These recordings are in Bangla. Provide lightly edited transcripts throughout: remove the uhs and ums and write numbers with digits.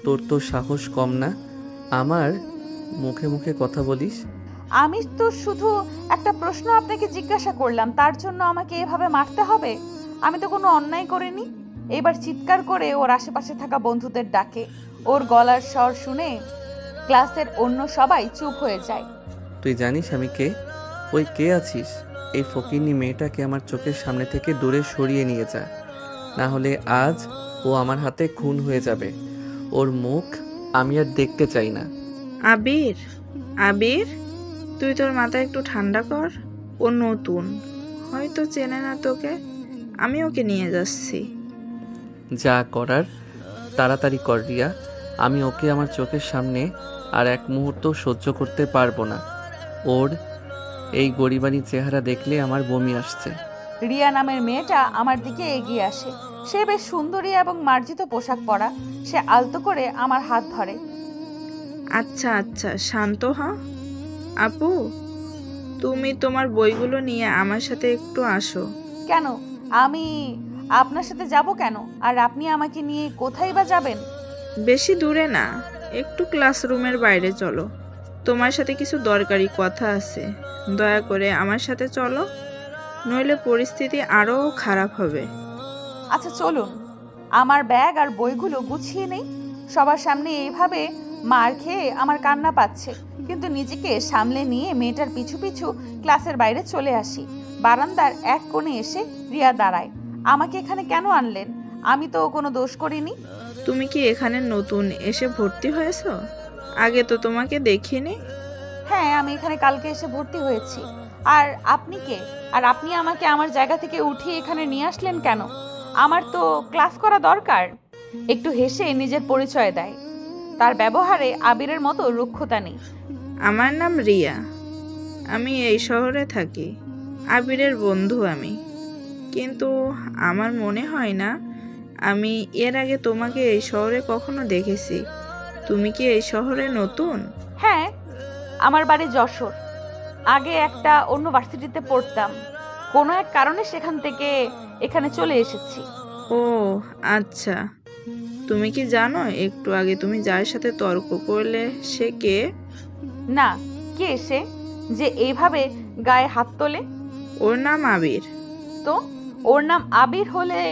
তোর তো সাহস কম না, আমার মুখে মুখে কথা বলিস। আমি তো শুধু একটা প্রশ্ন আপনাকে জিজ্ঞাসা করলাম, তার জন্য আমাকে এভাবে মারতে হবে? আমি তো কোনো অন্যায় করিনি। এবার চিৎকার করে ওর আশেপাশে থাকা বন্ধুদের ডাকে। ওর গলার স্বর শুনে ক্লাসের অন্য সবাই চুপ হয়ে যায়। তুই জানিস আমি কে? ওই কে আছিস? এই ফকিন্নি মেয়েটাকে আমার চোখের সামনে থেকে দূরে সরিয়ে নিয়ে যা, না হলে আজ ও আমার হাতে খুন হয়ে যাবে। ওর মুখ আমি আর দেখতে চাই না। আবির, আবির, তুই তোর মাথা একটু ঠান্ডা কর। ও নতুন, হয়তো চেনে না তোকে। আমি ওকে নিয়ে যাচ্ছি। যা করার তাড়াতাড়ি কর রিয়া। আমি ওকে আমার চোখের সামনে আর এক মুহূর্ত সহ্য করতে পারবো না। ওর এই গরিবানি চেহারা দেখলে আমার বমি আসছে। রিয়া নামের মেয়েটা আমার দিকে এগিয়ে আসে। সে বেশ সুন্দরী এবং মার্জিত পোশাক পরা। সে আলতো করে আমার হাত ধরে। আচ্ছা আচ্ছা, শান্ত হ। আপু, তুমি তোমার বইগুলো নিয়ে আমার সাথে একটু আসো। কেন? আমি আপনার সাথে যাব কেন? আর আপনি আমাকে নিয়ে কোথায় বা যাবেন? বেশি দূরে না, একটু ক্লাসরুমের বাইরে চলো। তোমার সাথে কিছু দরকারি কথা আছে। দয়া করে আমার সাথে চলো, নইলে পরিস্থিতি আরও খারাপ হবে। আচ্ছা চলুন। আমার ব্যাগ আর বইগুলো গুছিয়ে নেই। সবার সামনে এইভাবে মার খেয়ে আমার কান্না পাচ্ছে, কিন্তু নিজেকে সামলে নিয়ে মেয়েটার পিছু পিছু ক্লাসের বাইরে চলে আসি। বারান্দার এক কোণে এসে রিয়া দাঁড়ায়। আমাকে এখানে কেন আনলেন? আমি তো কোনো দোষ করিনি। তুমি কি এখানে নতুন এসে ভর্তি হয়েছো? আগে তো তোমাকে দেখিনি। হ্যাঁ, আমি এখানে কালকে এসে ভর্তি হয়েছি। আর আপনি কে? আর আপনি আমাকে আমার জায়গা থেকে উঠিয়ে এখানে নিয়ে আসলেন কেন? আমার তো ক্লাস করা দরকার। একটু হেসে নিজের পরিচয় দেয়। তার ব্যবহারে আবিরের মতো রুক্ষতা নেই। আমার নাম রিয়া, আমি এই শহরে থাকি। আবিরের বন্ধু আমি। কিন্তু আমার মনে হয় না আমি এর আগে তোমাকে এই শহরে কখনো দেখেছি। তুমি কি এই শহরে নতুন? হ্যাঁ, আমার বাড়ি যশোর। আগে একটা অন্য ভার্সিটিতে পড়তাম। কোনো এক কারণে সেখান থেকে এখানে চলে এসেছি। ও আচ্ছা, তুমি কি জানো একটু আগে তুমি যার সাথে তর্ক করলে সে কে? না, কে সে যে এইভাবে গায়ে হাত তোলে? ওর নাম আবির। তো ওর নাম আবির হলে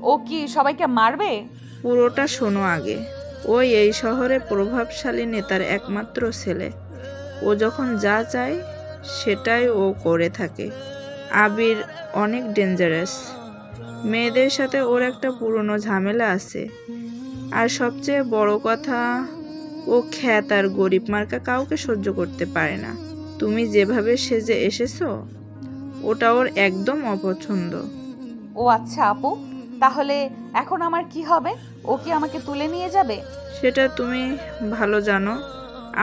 ও কি সবাইকে মারবে? পুরোটা শোনো আগে। ওই এই শহরে প্রভাবশালী নেতার একমাত্র ছেলে। ও যখন যা চায় সেটাই ও করে থাকে। আবির অনেক ডেঞ্জারাস। মেয়েদের সাথে ওর একটা পুরনো ঝামেলা আছে। আর সবচেয়ে বড় কথা, ও খ্যাত আর গরিব মার্কা কাউকে সহ্য করতে পারে না। তুমি যেভাবে সেজে এসেছো ওটা ওর একদম অপছন্দ। ও আচ্ছা আপু, তাহলে এখন আমার কি হবে? ও কি আমাকে তুলে নিয়ে যাবে? সেটা তুমি ভালো জানো।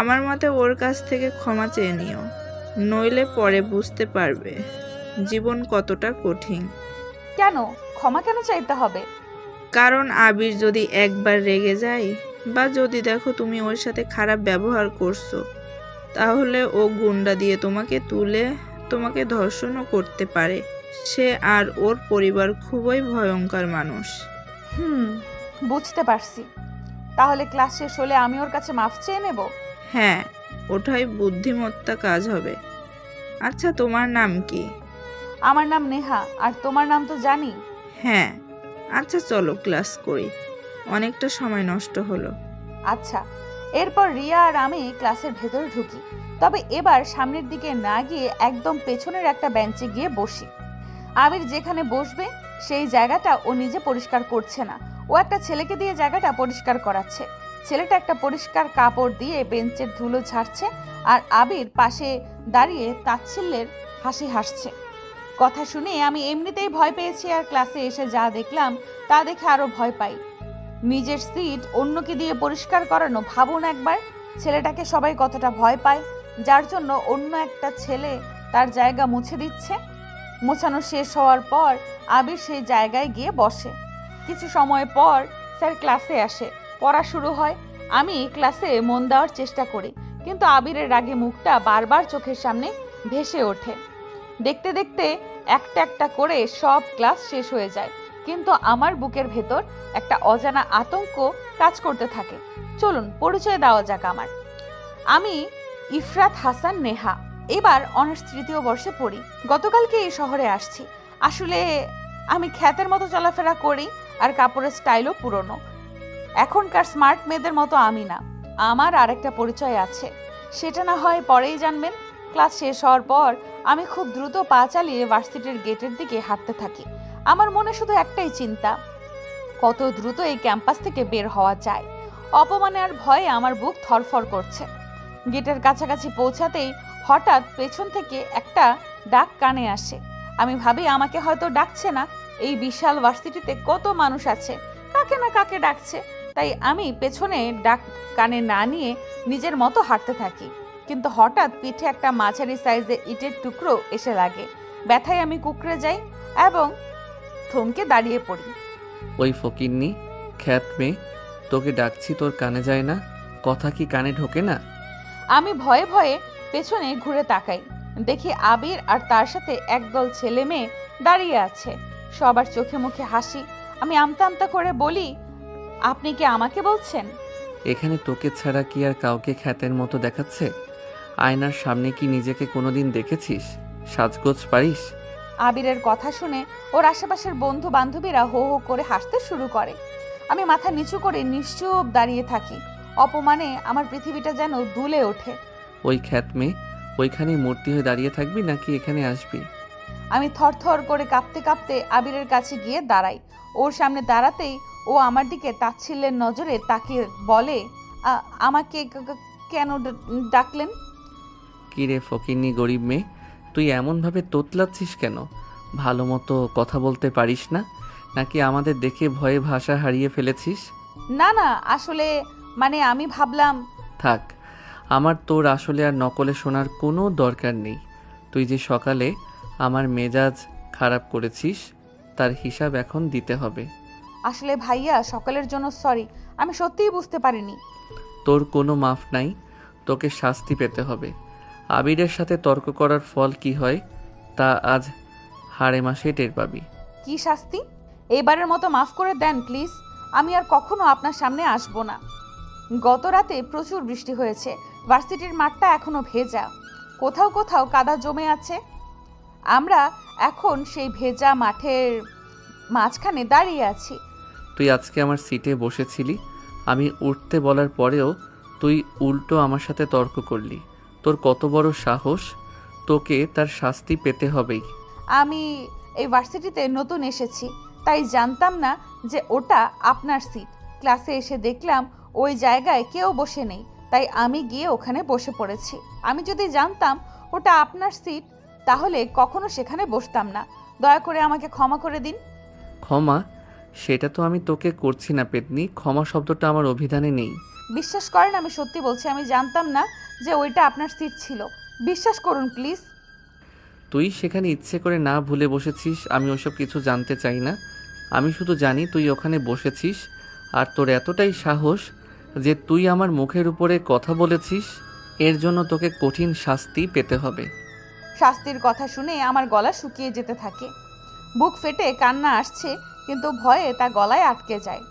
আমার মতে ওর কাছ থেকে ক্ষমা চেয়ে নিও, নইলে পরে বুঝতে পারবে জীবন কতটা কঠিন। কেন? ক্ষমা কেন চাইতে হবে? কারণ আবির যদি একবার রেগে যায়, বা যদি দেখো তুমি ওর সাথে খারাপ ব্যবহার করছো, তাহলে ও গুন্ডা দিয়ে তোমাকে তুলে তোমাকে ধর্ষণও করতে পারে। সে আর ওর পরিবার খুবই ভয়ঙ্কর মানুষ। হুম, বুঝতে পারছি। তাহলে ক্লাস শেষ হলে আমি ওর কাছে মাফ চেয়ে নেব? হ্যাঁ, ওটাই বুদ্ধিমত্তা কাজ হবে। আচ্ছা, তোমার নাম কি? আমার নাম নেহা। আর তোমার নাম তো জানি। হ্যাঁ। আচ্ছা চলো ক্লাস করি, অনেকটা সময় নষ্ট হলো। আচ্ছা। এরপর রিয়া আর আমি ক্লাসের ভেতরে ঢুকি। তবে এবার সামনের দিকে না গিয়ে একদম পেছনের একটা বেঞ্চে গিয়ে বসি। আবির যেখানে বসবে সেই জায়গাটা ও নিজে পরিষ্কার করছে না, ও একটা ছেলেকে দিয়ে জায়গাটা পরিষ্কার করাচ্ছে। ছেলেটা একটা পরিষ্কার কাপড় দিয়ে বেঞ্চের ধুলো ঝাড়ছে, আর আবির পাশে দাঁড়িয়ে তাচ্ছিল্যের হাসি হাসছে। কথা শুনে আমি এমনিতেই ভয় পেয়েছি, আর ক্লাসে এসে যা দেখলাম তা দেখে আরো ভয় পাই। নিজের সিট অন্যকে দিয়ে পরিষ্কার করানো, ভাবুন একবার। ছেলেটাকে সবাই কতটা ভয় পায়, যার জন্য অন্য একটা ছেলে তার জায়গা মুছে দিচ্ছে। মোছানো শেষ হওয়ার পর আবির সেই জায়গায় গিয়ে বসে। কিছু সময় পর স্যার ক্লাসে আসে, পড়া শুরু হয়। আমি ক্লাসে মন দেওয়ার চেষ্টা করি, কিন্তু আবিরের রাগে মুখটা বারবার চোখের সামনে ভেসে ওঠে। দেখতে দেখতে একটা একটা করে সব ক্লাস শেষ হয়ে যায়। কিন্তু আমার বুকের ভেতর একটা অজানা আতঙ্ক কাজ করতে থাকে। চলুন পরিচয় দেওয়া যাক আমার। আমি ইফরাত হাসান নেহা, এবার অনার্স 3য় বর্ষে পড়ি। গতকালকে এই শহরে আসছি। আসলে আমি খ্যাতের মতো চলাফেরা করি, আর কাপড়ের স্টাইলও পুরনো। এখনকার স্মার্ট মেয়েদের মতো আমি না, আমার আরেকটা পরিচয় আছে, সেটা না হয় পরেই জানবেন। ক্লাস শেষ হওয়ার পর আমি খুব দ্রুত পা চালিয়ে ভার্সিটির গেটের দিকে হাঁটতে থাকি। আমার মনে শুধু একটাই চিন্তা, কত দ্রুত এই ক্যাম্পাস থেকে বের হওয়া যায়। অপমানে আর ভয়ে আমার বুক থরফর করছে। গেটের কাছাকাছি পৌঁছাতেই হঠাৎ পেছন থেকে একটা ডাক কানে আসে। আমি ভাবি আমাকে হয়তো ডাকছে না, এই বিশাল ভার্সিটিতে কত মানুষ আছে, কাকে না কাকে ডাকছে। তাই আমি পেছনে ডাক কানে না নিয়ে নিজের মতো হাঁটতে থাকি। কিন্তু হঠাৎ পিঠে একটা মাঝারি সাইজের ইটের টুকরো এসে লাগে। ব্যথায় আমি কুঁকড়ে যাই এবং থমকে দাঁড়িয়ে পড়ি। ওই ফকিন্নি, খ্যাত মেয়ে, তোকে ডাকছি, তোর কানে যায় না? কথা কি কানে ঢোকে না? আমি ভয়ে ভয়ে পেছনে ঘুরে তাকাই, দেখি আবির আর তার সাথে একদল ছেলে মেয়ে দাঁড়িয়ে আছে। সবার চোখে মুখে হাসি। আমি আমতা আমতা করে বলি, আপনি কি আমাকে বলছেন? এখানে তোকে ছাড়া কি আর কাউকে খ্যাতের মতো দেখাচ্ছে? আয়নার সামনে কি নিজেকে কোনোদিন দেখেছিস? সাজগোজ পারিস? আবিরের কথা শুনে ওর আশেপাশের বন্ধু বান্ধবীরা হো হো করে হাসতে শুরু করে। আমি মাথা নিচু করে নিশ্চুপ দাঁড়িয়ে থাকি। অপমানে আমার পৃথিবীটা যেন দুলে ওঠে। ওই খ্যাত মেয়ে, ওইখানেই মূর্তি হয়ে দাঁড়িয়ে থাকবি নাকি এখানে আসবি? আমি থরথর করে কাঁপতে কাঁপতে আবিরের কাছে গিয়ে দাঁড়াই। ওর সামনে দাঁড়াতেই ও আমার দিকে তাচ্ছিল্যের নজরে তাকিয়ে বলে, আমাকে কেন ডাকলেন? কি রে ফকিন্নি গরিব মেয়ে, তুই এমনভাবে তোতলাচ্ছিস কেন? ভালো মতো কথা বলতে পারিস না, নাকি আমাদের দেখে ভয়ে ভাষা হারিয়ে ফেলেছিস? না না, আসলে আমি ভাবলাম। থাক, আমার তোর আসলে আর নকলে শোনার কোনো দরকার নেই। তুই যে সকালে আমার মেজাজ খারাপ করেছিস, তার হিসাব এখন দিতে হবে। আসলে ভাইয়া, সকালের জন্য সরি, আমি সত্যিই বুঝতে পারিনি। তোর কোনো মাফ নাই, তোকে শাস্তি পেতে হবে। আবিরের সাথে তর্ক করার ফল কি হয় তা আজ হাড়ে মাসে টের পাবি। কি শাস্তি? এবারের মতো মাফ করে দেন প্লিজ, আমি আর কখনো আপনার সামনে আসবো না। গত রাতে প্রচুর বৃষ্টি হয়েছে, ভার্সিটির মাঠটা এখনো ভেজা, কোথাও কোথাও কাদা জমে আছে। আমরা এখন সেই ভেজা মাঠের মাঝখানে দাঁড়িয়ে আছি। তুই আজকে আমার সিটে বসেছিলি, আমি উঠতে বলার পরেও তুই উল্টো আমার সাথে তর্ক করলি। তোর কত বড় সাহস! তোকে তার শাস্তি পেতে হবেই। আমি এই ভার্সিটিতে নতুন এসেছি, তাই জানতাম না যে ওটা আপনার সিট। ক্লাসে এসে দেখলাম ওই জায়গায় কেউ বসে নেই, তাই আমি গিয়ে ওখানে বসে পড়েছি। আমি যদি জানতাম ওটা আপনার সিট, তাহলে কখনো সেখানে বসতাম না। দয়া করে আমাকে ক্ষমা করে দিন। ক্ষমা? সেটা তো আমি তোকে করছি না পেতনি। ক্ষমা শব্দটা আমার অভিধানে নেই। বিশ্বাস করেন, আমি সত্যি বলছি, আমি জানতাম না যে ওইটা আপনার সিট ছিল। বিশ্বাস করুন প্লিজ। তুই সেখানে ইচ্ছে করে না ভুলে বসেছিস, আমি ওসব কিছু জানতে চাই না। আমি শুধু জানি তুই ওখানে বসেছিস, আর তোর এতটাই সাহস যে তুই আমার মুখের উপরে কথা বলেছিস। এর জন্য তোকে কঠিন শাস্তি পেতে হবে। শাস্তির কথা শুনে আমার গলা শুকিয়ে যেতে থাকে। বুক ফেটে কান্না আসছে, কিন্তু ভয়ে তা গলায় আটকে যায়।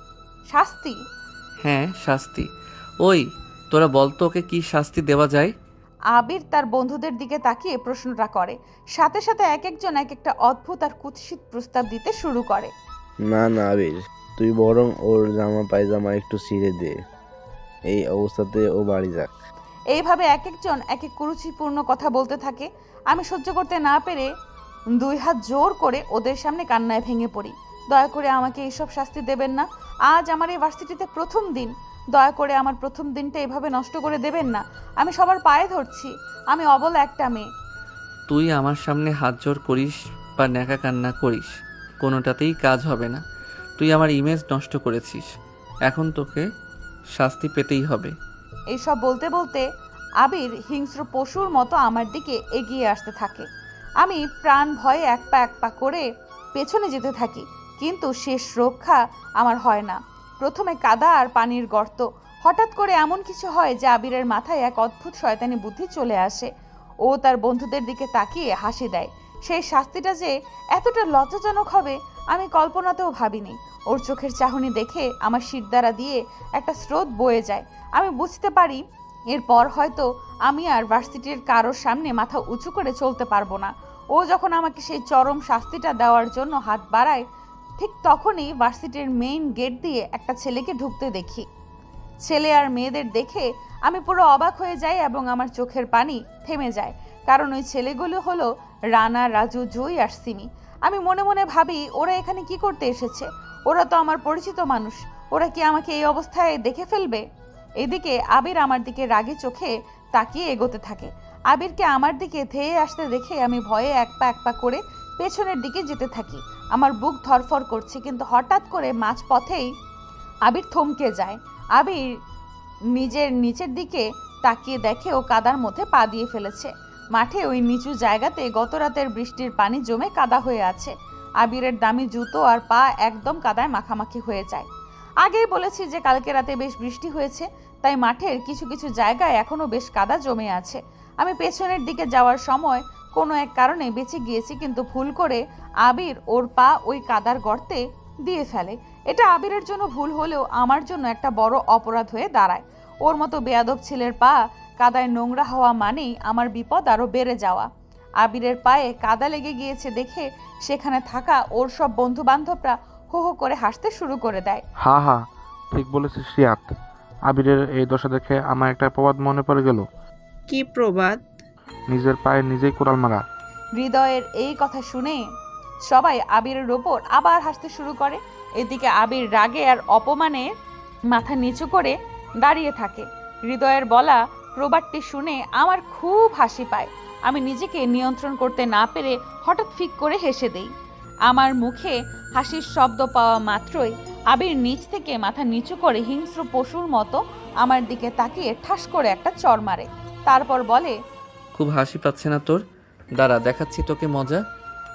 শাস্তি? হ্যাঁ, শাস্তি। ওই তোরা বলতো ওকে কি শাস্তি দেওয়া যায়? আবির তার বন্ধুদের দিকে তাকিয়ে প্রশ্নটা করে। সাথে সাথে এক একজন এক একটা অদ্ভুত আর কুৎসিত প্রস্তাব দিতে শুরু করে। না না আবির, তুই বরং ওর জামা পায়জামা একটু ছিঁড়ে দে, এই অবস্থাতে ও বাড়ি যাক। এইভাবে এক একজন এক এক কুরুচিপূর্ণ কথা বলতে থাকে। আমি সহ্য করতে না পেরে 2 হাত জোর করে ওদের সামনে কান্নায় ভেঙে পড়ি। দয়া করে আমাকে এইসব শাস্তি দেবেন না। আজ আমার এই ভার্সিটিতে প্রথম দিন। দয়া করে আমার প্রথম দিনটা এভাবে নষ্ট করে দেবেন না। আমি সবার পায়ে ধরছি, আমি অবলা একটা মেয়ে। তুই আমার সামনে হাত জোর করিস বা ন্যাকা কান্না করিস, কোনোটাতেই কাজ হবে না। তুই আমার ইমেজ নষ্ট করেছিস, এখন তোকে শাস্তি পেতেই হবে। এইসব বলতে বলতে আবির হিংস্র পশুর মতো আমার দিকে এগিয়ে আসতে থাকে। আমি প্রাণ ভয়ে এক পা করে পেছনে যেতে থাকি, কিন্তু শেষ রক্ষা আমার হয় না। প্রথমে কাদা আর পানির গর্ত। হঠাৎ করে এমন কিছু হয় যে আবিরের মাথায় এক অদ্ভুত শয়তানি বুদ্ধি চলে আসে। ও তার বন্ধুদের দিকে তাকিয়ে হাসি দেয়। সেই শাস্তিটা যে এতটা লজ্জাজনক হবে আমি কল্পনাতেও ভাবিনি। ওর চোখের চাহনি দেখে আমার শিরদাঁড়া দিয়ে একটা স্রোত বয়ে যায়। আমি বুঝতে পারি এরপর হয়তো আমি আর ভার্সিটির কারোর সামনে মাথা উঁচু করে চলতে পারবো না। ও যখন আমাকে সেই চরম শাস্তিটা দেওয়ার জন্য হাত বাড়ায়, ঠিক তখনই ভার্সিটির মেইন গেট দিয়ে একটা ছেলেকে ঢুকতে দেখি। ছেলে আর মেয়েদের দেখে আমি পুরো অবাক হয়ে যাই এবং আমার চোখের পানি থেমে যায়, কারণ ওই ছেলেগুলো হলো রানা, রাজু, জুই আর সিমি। আমি মনে মনে ভাবি, ওরা এখানে কি করতে এসেছে? ওরা তো আমার পরিচিত মানুষ, ওরা কি আমাকে এই অবস্থায় দেখে ফেলবে? এদিকে আবির আমার দিকে রাগী চোখে তাকিয়ে এগোতে থাকে। আবিরকে আমার দিকে ধেয়ে আসতে দেখে আমি ভয়ে এক পা করে পেছনের দিকে যেতে থাকি। আমার বুক ধরফর করছে, কিন্তু হঠাৎ করে মাঝপথেই আবির থমকে যায়। আবির নিজের নিচের দিকে তাকিয়ে দেখে ও কাদার মধ্যে পা দিয়ে ফেলেছে। মাঠে ওই নিচু জায়গাতে গত রাতের বৃষ্টির পানি জমে কাদা হয়ে আছে। আবিরের দামি জুতো আর পা একদম কাদায় মাখামাখি হয়ে যায়। আগেই বলেছি যে কালকে রাতে বেশ বৃষ্টি হয়েছে, তাই মাঠের কিছু কিছু জায়গায় এখনও বেশ কাদা জমে আছে। আমি পেছনের দিকে যাওয়ার সময় কোনো এক কারণে বেঁচে গিয়েছি, কিন্তু ভুল করে আবির ওর পা ওই কাদার গর্তে দিয়ে ফেলে। এটা আবিরের জন্য ভুল হলেও আমার জন্য একটা বড় অপরাধ হয়ে দাঁড়ায়। ওর মতো বেয়াদব ছেলের পা কাদায় নোংরা হওয়া মানেই আমার বিপদ আরও বেড়ে যাওয়া। আবিরের পায়ে কাদা লেগে গিয়েছে দেখে সেখানে থাকা ওর সব বন্ধু বান্ধবরা হো হো করে হাসতে শুরু করে দেয়। হা হা, ঠিক বলেছিস রিয়াদ। আবিরের এই দশা দেখে আমার একটা প্রবাদ মনে পড়ে গেল। কি প্রবাদ? নিজের পায়ে নিজেই কোড়াল মারা। হৃদয়ের এই কথা শুনে সবাই আবিরের ওপর আবার হাসতে শুরু করে। এদিকে আবির রাগে আর অপমানে মাথা নিচু করে দাঁড়িয়ে থাকে। হৃদয়ের বলা প্রবাদটি শুনে আমার খুব হাসি পায়। আমি নিজেকে নিয়ন্ত্রণ করতে না পেরে হঠাৎ ফিক করে হেসে দেই। আমার মুখে হাসির শব্দ পাওয়া মাত্রই আবির নিচ থেকে মাথা নিচু করে হিংস্র পশুর মতো আমার দিকে তাকিয়ে ঠাস করে একটা চড় মারে। তারপর বলে, খুব হাসি পাচ্ছে না তোর? দাঁড়া, দেখাচ্ছি তোকে মজা।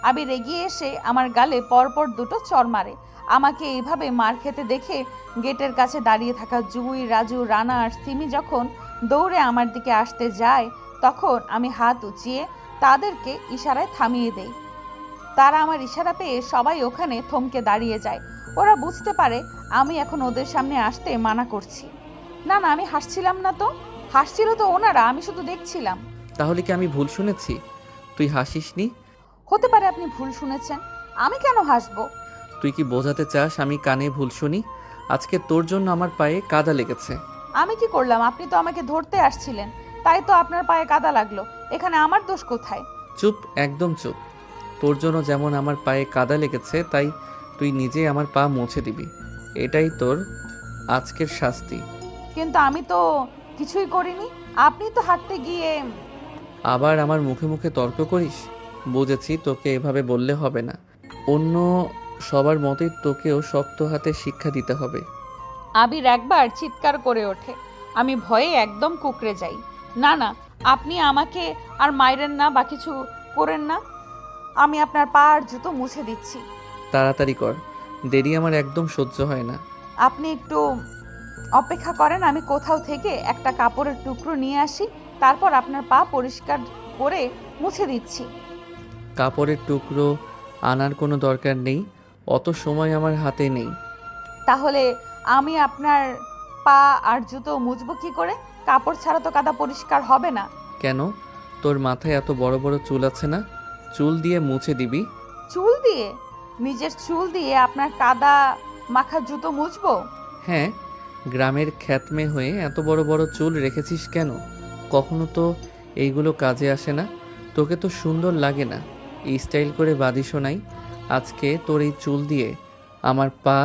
আবির এগিয়ে এসে আমার গালে পরপর দুটো চড় মারে। আমাকে এইভাবে মার খেতে দেখে গেটের কাছে দাঁড়িয়ে থাকা জুই, রাজু, রানা আর সিমি যখন দৌড়ে আমার দিকে আসতে যায়, তখন আমি হাত উঁচিয়ে তাদেরকে ইশারায় থামিয়ে দেই। তারা আমার ইশারা পেয়ে সবাই ওখানে থমকে দাঁড়িয়ে যায়। ওরা বুঝতে পারে আমি এখন ওদের সামনে আসতে মানা করছি। না না, আমি হাসছিলাম না তো। হাসছিল তো ওনারা, আমি শুধু দেখছিলাম। তাহলে কি আমি ভুল শুনেছি? তুই হাসিসনি? হতে পারে আপনি ভুল শুনেছেন, আমি কেন হাসবো? তুই কি বোঝাতে চাস আমি কানে ভুল শুনি? আজকে তোর জন্য আমার পায়ে কাদা লেগেছে। আমি কি করলাম? আপনি তো আমাকে ধরতে আসছিলেন, তাই তো আপনার পায়ে কাদা লাগলো। এখানে আমার দোষ কোথায়? চুপ, একদম চুপ। তোর জন্য যেমন আমার পায়ে কাদা লেগেছে, তাই তুই নিজে আমার পা মুছে দিবি। এটাই তোর আজকের শাস্তি। কিন্তু আমি তো কিছুই করিনি। আপনি তো হাঁটতে গিয়ে। আবার আমার মুখে মুখে তর্ক করিস? বুঝেছি, তোকে এভাবে বললে হবে না। অন্য সবার মতোই তোকেও শক্ত হাতে শিক্ষা দিতে হবে। আবির একবার চিৎকার করে ওঠে। আমি ভয়ে একদম কুঁকড়ে যাই। না না, আপনি আমাকে আর মাইরেন না বা কিছু করেন না। আমি আপনার পা আর জুতো মুছে দিচ্ছি। তাড়াতাড়ি কর, দেরি আমার একদম সহ্য হয় না। আপনি একটু অপেক্ষা করেন, আমি কোথাও থেকে একটা কাপড়ের টুকরো নিয়ে আসি, তারপর আপনার পা পরিষ্কার করে মুছে দিচ্ছি। কাপড়ের টুকরো আনার কোনো দরকার নেই, অত সময় আমার হাতে নেই। তাহলে আমি আপনার পা আর জুতো মুছবো কি করে? কাপড় ছাড়া তো কাদা পরিষ্কার হবে না। কেন? তোর মাথায় এত বড় বড় চুল আছে না? চুল দিয়ে মুছে দিবি। চুল দিয়ে? নিজের চুল দিয়ে আপনার কাদা মাখা জুতো মুছবো? হ্যাঁ, গ্রামের খ্যাতমে হয়ে এত বড় বড় চুল রেখেছিস কেন? কখনো তো এইগুলো কাজে আসে না। তোকে তো সুন্দর লাগে না, এই স্টাইল করে বাঁধি শোনাই। আজকে তোর এই চুল দিয়ে আমার পা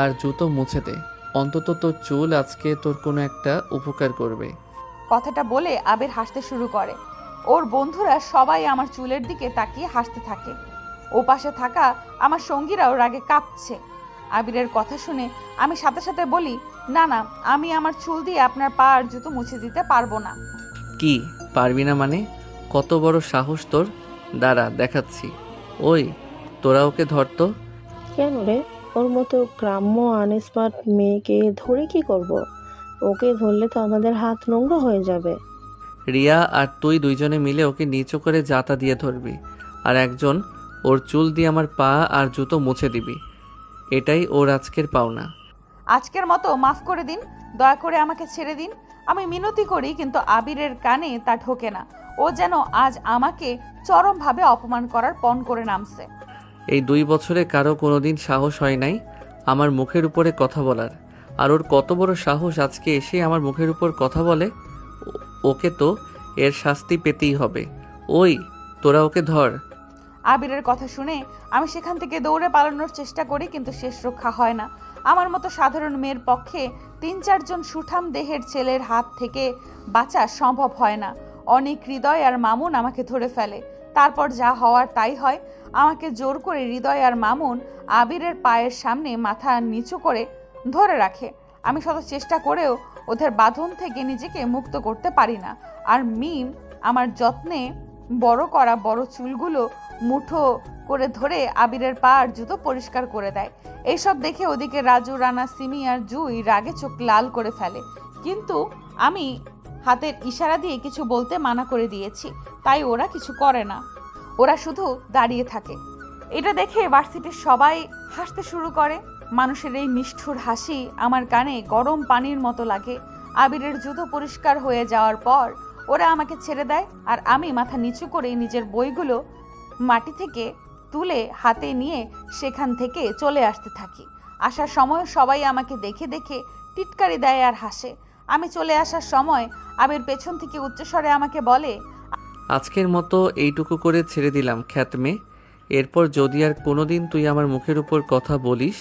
আর জুতো মুছে দে। অন্তত তোর চুল আজকে তোর কোনো একটা উপকার করবে। কথাটা বলে আবির হাসতে শুরু করে। ওর বন্ধুরা সবাই আমার চুলের দিকে তাকিয়ে হাসতে থাকে। ও পাশে থাকা আমার সঙ্গীরাও রাগে কাঁপছে। আবিরের কথা শুনে আমি সাথে সাথে বলি, না না, আমি আমার চুল দিয়ে আপনার পা আর জুতো মুছে দিতে পারবো না। কি পারবি না মানে? কত বড় সাহস তোর! দাঁড়া, দেখাচ্ছি। ওই তোরা ওকে ধরতো। কেন রে? ওর মতো গ্রাম্য আনস্মার্ট মেয়েকে ধরে কি করব? ওকে ধরলে তো আমাদের হাত নোংরা হয়ে যাবে। রিয়া আর তুই দুইজনে মিলে ওকে নিচু করে জাতা দিয়ে ধরবি, আর একজন ওর চুল দিয়ে আমার পা আর জুতো মুছে দিবি। এটাই ওর আজকের পাওনা। আজকের মতো মাফ করে দিন, দয়া করে আমাকে ছেড়ে দিন। আমি মিনতি করি কিন্তু আবিরের কানে তা ঢোকে না। ও যেন আজ আমাকে চরমভাবে অপমান করার পণ করে নামছে। এই 2 বছরে কারো কোনোদিন সাহস হয় নাই আমার মুখের উপরে কথা বলার, আর ওর কত বড় সাহস আজকে এসে আমার মুখের উপর কথা বলে। ওকে তো এর শাস্তি পেতেই হবে। ওই তোরা ওকে ধর। আবিরের কথা শুনে আমি সেখান থেকে দৌড়ে পালানোর চেষ্টা করি কিন্তু শেষ রক্ষা হয় না। আমার মতো সাধারণ মেয়ের পক্ষে 3-4 জন সুঠাম দেহের ছেলের হাত থেকে বাঁচা সম্ভব হয় না। অনেক হৃদয় আর মামুন আমাকে ধরে ফেলে। তারপর যা হওয়ার তাই হয়। আমাকে জোর করে হৃদয় আর মামুন আবিরের পায়ের সামনে মাথা নিচু করে ধরে রাখে। আমি শত চেষ্টা করেও ওদের বাঁধন থেকে নিজেকে মুক্ত করতে পারি না। আর মিম আমার যত্নে বড় করা বড় চুলগুলো মুঠো করে ধরে আবিরের পা আর জুতো পরিষ্কার করে দেয়। এইসব দেখে ওদিকে রাজু, রানা, সিমি আর জুই রাগে চোখ লাল করে ফেলে, কিন্তু আমি হাতের ইশারা দিয়ে কিছু বলতে মানা করে দিয়েছি, তাই ওরা কিছু করে না। ওরা শুধু দাঁড়িয়ে থাকে। এটা দেখে ভার্সিটির সবাই হাসতে শুরু করে। মানুষের এই নিষ্ঠুর হাসি আমার কানে গরম পানির মতো লাগে। আবিরের জুতো পরিষ্কার হয়ে যাওয়ার পর ওরা আমাকে ছেড়ে দেয় আর আমি মাথা নিচু করে নিজের বইগুলো মাটি থেকে তুলে হাতে নিয়ে সেখান থেকে চলে আসতে থাকি। আসার সময় সবাই আমাকে দেখে দেখে টিটকারি দেয় আর হাসে। আমি চলে আসার সময় আবির পেছন থেকে উচ্চস্বরে আমাকে বলে, আজকের মতো এইটুকু করে ছেড়ে দিলাম খ্যাতমে। এরপর যদি আর কোনোদিন তুই আমার মুখের উপর কথা বলিস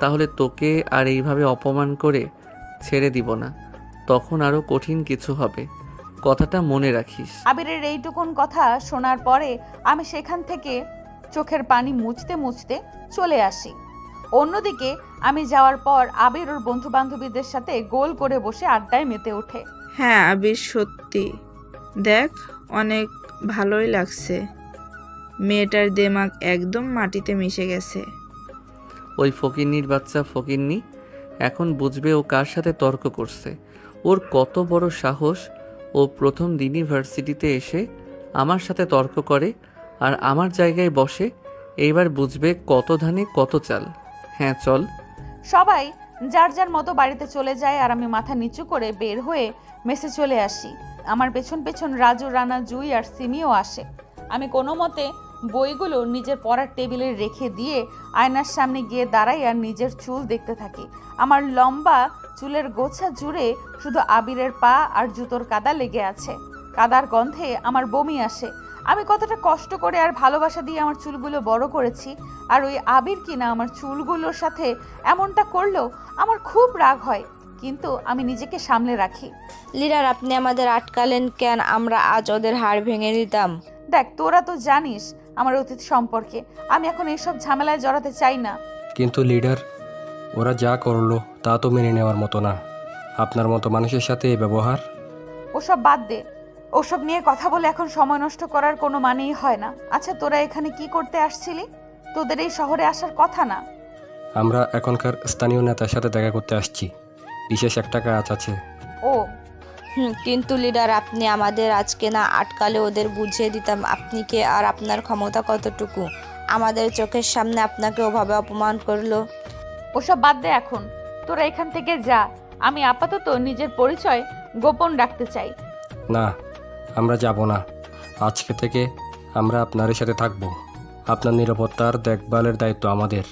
তাহলে তোকে আর এইভাবে অপমান করে ছেড়ে দিব না, তখন আরও কঠিন কিছু হবে। কথাটা মনে রাখিস। আবিরের এইটুকুন কথা শোনার পরে আমি সেখান থেকে চোখের পানি মুছতে মুছতে চলে আসি। অন্যদিকে আমি যাওয়ার পর আবির ওর বন্ধু বান্ধবীদের সাথে গোল করে বসে আড্ডায় মেতে ওঠে। হ্যাঁ আবির, সত্যি দেখ অনেক ভালোই লাগছে। মেয়েটার দেমাগ একদম মাটিতে মিশে গেছে। ওই ফকিন্নির বাচ্চা ফকিন্নি এখন বুঝবে ও কার সাথে তর্ক করছে। ওর কত বড় সাহস! ও প্রথম দিনই ভার্সিটিতে এসে আমার সাথে তর্ক করে আর আমার জায়গায় বসে। এইবার বুঝবে কত ধানে কত চাল। হ্যাঁ চল। সবাই যার যার মতো বাড়িতে চলে যায় আর আমি মাথা নিচু করে বের হয়ে মেসে চলে আসি। আমার পেছন পেছন রাজু, রানা, জুই আর সিমিও আসে। আমি কোনো মতে বইগুলো নিজের পড়ার টেবিলে রেখে দিয়ে আয়নার সামনে গিয়ে দাঁড়াই আর নিজের চুল দেখতে থাকি। আমার লম্বা চুলের গোছা জুড়ে শুধু আবিরের পা আর জুতোর কাদা লেগে আছে। কাদার গন্ধে আমার বমি আসে। আমি কতটা কষ্ট করে আর ভালোবাসা দিয়ে আমার চুলগুলো বড় করেছি, আর ওই আবির কিনা আমার চুলগুলোর সাথে এমনটা করলো। আমার খুব রাগ হয়, কিন্তু আমি নিজেকে সামলে রাখি। লিডার, আপনি আমাদের আটকালেন কেন? আমরা আজ ওদের হাড় ভেঙে দিতাম। দেখ, তোরা তো জানিস আমার অতীত সম্পর্কে। আমি এখন এইসব ঝামেলায় জড়াতে চাই না। কিন্তু লিডার, ওরা যা করলো তা তো মেনে নেওয়ার মতো না। আপনার মতো মানুষের সাথে এই ব্যবহার। ওসব বাদ দে। ওসব নিয়ে কথা বলে এখন সময় নষ্ট করার কোনো মানেই হয় না। আচ্ছা, তোরা এখানে কি করতে আসছিলি? তোদের এই শহরে আসার কথা না। আমরা এখনকার স্থানীয় নেতার সাথে দেখা করতে আসছি। বিশেষ একটা কাজ আছে। ও, কিন্তু লিডার, আপনি আমাদের আজকে না আটকালে ওদের বুঝিয়ে দিতাম আপনি কে আর আপনার ক্ষমতা কতটুকু। আমাদের চোখের সামনে আপনাকে ওভাবে অপমান করলো। ওসব বাদ দে এখন। তোরা এখান থেকে যা। আমি আপাতত নিজের পরিচয় গোপন রাখতে চাই। না, আমরা যাব না। আজকে থেকে আমরা আপনার সাথে থাকব। আপনার নিরাপত্তার দেখভালের দায়িত্ব আমাদের।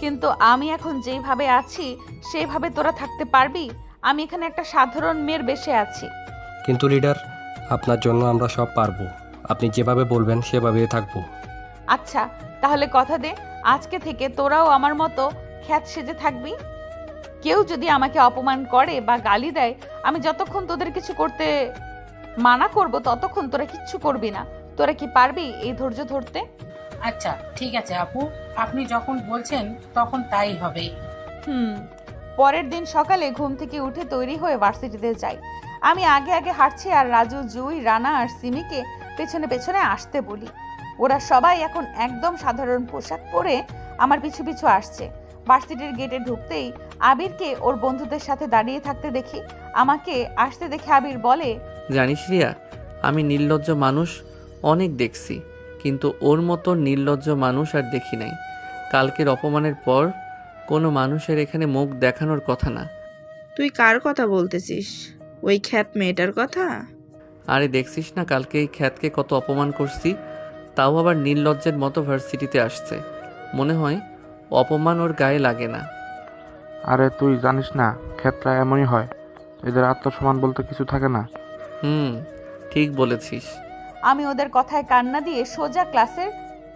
কিন্তু আমি এখন যেইভাবে আছি সেইভাবে তোরা থাকতে পারবি? আমি এখানে একটা সাধারণ মেয়ের বেশে আছি। কিন্তু লিডার, আপনার জন্য আমরা সব পারবো। আপনি যেভাবে বলবেন সেভাবেই থাকবো। আচ্ছা, তাহলে কথা দে, আজকে থেকে তোরাও আমার মতো খ্যাত সেজে থাকবি। কেউ যদি আমাকে অপমান করে বা গালি দেয়, আমি যতক্ষণ তোদের কিছু করতে মানা করব ততক্ষণ তোরা কিচ্ছু করবি না। তোরা কি পারবি এই ধৈর্য ধরতে? আচ্ছা ঠিক আছে আপু, আপনি যখন বলছেন তখন তাই হবে। পরের দিন সকালে ঘুম থেকে উঠে তৈরি হয়ে ভার্সিটিতে যাই। আমি আগে আগে হাঁটছি আর রাজু, জুই, রানা আর সিমিকে পেছনে পেছনে আসতে বলি। ওরা সবাই এখন একদম সাধারণ পোশাক পরে আমার পিছু পিছু আসছে। ভার্সিটির গেটে ঢুকতেই আবিরকে ওর বন্ধুদের সাথে দাঁড়িয়ে থাকতে দেখি। আমাকে আসতে দেখে আবির বলে, জানিস রিয়া, আমি নির্লজ্জ মানুষ অনেক দেখছি, কিন্তু ওর মতো নির্লজ্জ মানুষ আর দেখি নাই। কালকের অপমানের পর কোনো মানুষের এখানে মুখ দেখানোর কথা না। তুই কার কথা বলতেছিস? ওই খ্যাত মেয়েটার কথা? আরে দেখছিস না কালকে এই খ্যাতকে কত অপমান করছি, তাও আবার নির্লজ্জের মতো ভার্সিটিতে আসছে। মনে হয় অপমান ওর গায়ে লাগে না। আরে তুই জানিস না, ক্ষেতটা এমনই হয়, এদের আত্মসম্মান বলতে কিছু থাকে না। ঠিক বলেছিস। আমি ওদের কথায় কান্না দিয়ে সোজা ক্লাসে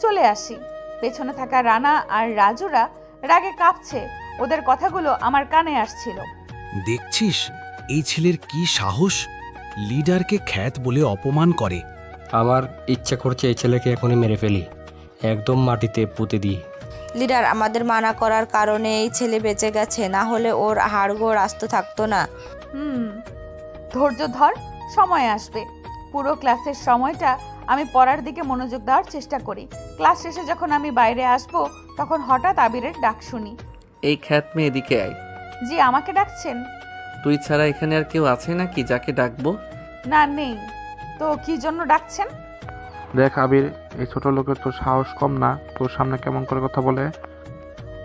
চলে আসি। পেছনে থাকা রানা আর রাজুরা রাগে কাঁপছে। ওদের কথাগুলো আমার কানে আসছিল। দেখছিস এই ছেলের কি সাহস, লিডারকে খ্যাত বলে অপমান করে। আমার ইচ্ছা করছে এই ছেলেকে এখনই মেরে ফেলি, একদম মাটিতে পুঁতে দিই। লিডার, আমাদের মানা করার কারণে এই ছেলে বেঁচে গেছে, না হলে ওর হাড়গোড় আস্ত থাকতো না। ধৈর্য ধর, সময় আসবে। পুরো ক্লাসের সময়টা আমি পড়ার দিকে মনোযোগ দেওয়ার চেষ্টা করি। ক্লাস শেষে যখন আমি বাইরে আসব, তখন হঠাৎ আবিরের ডাক শুনি। এই খ্যাত মেয়ে এদিকে আয়। জি, আমাকে ডাকছেন? তুই ছাড়া এখানে আর কেউ আছে নাকি যাকে ডাকবো? না, নেই। তো কি জন্য ডাকছেন? দেখ আবির, এই ছোট লোকের তোর সাহস কম না, তোর সামনে কেমন করে কথা বলে।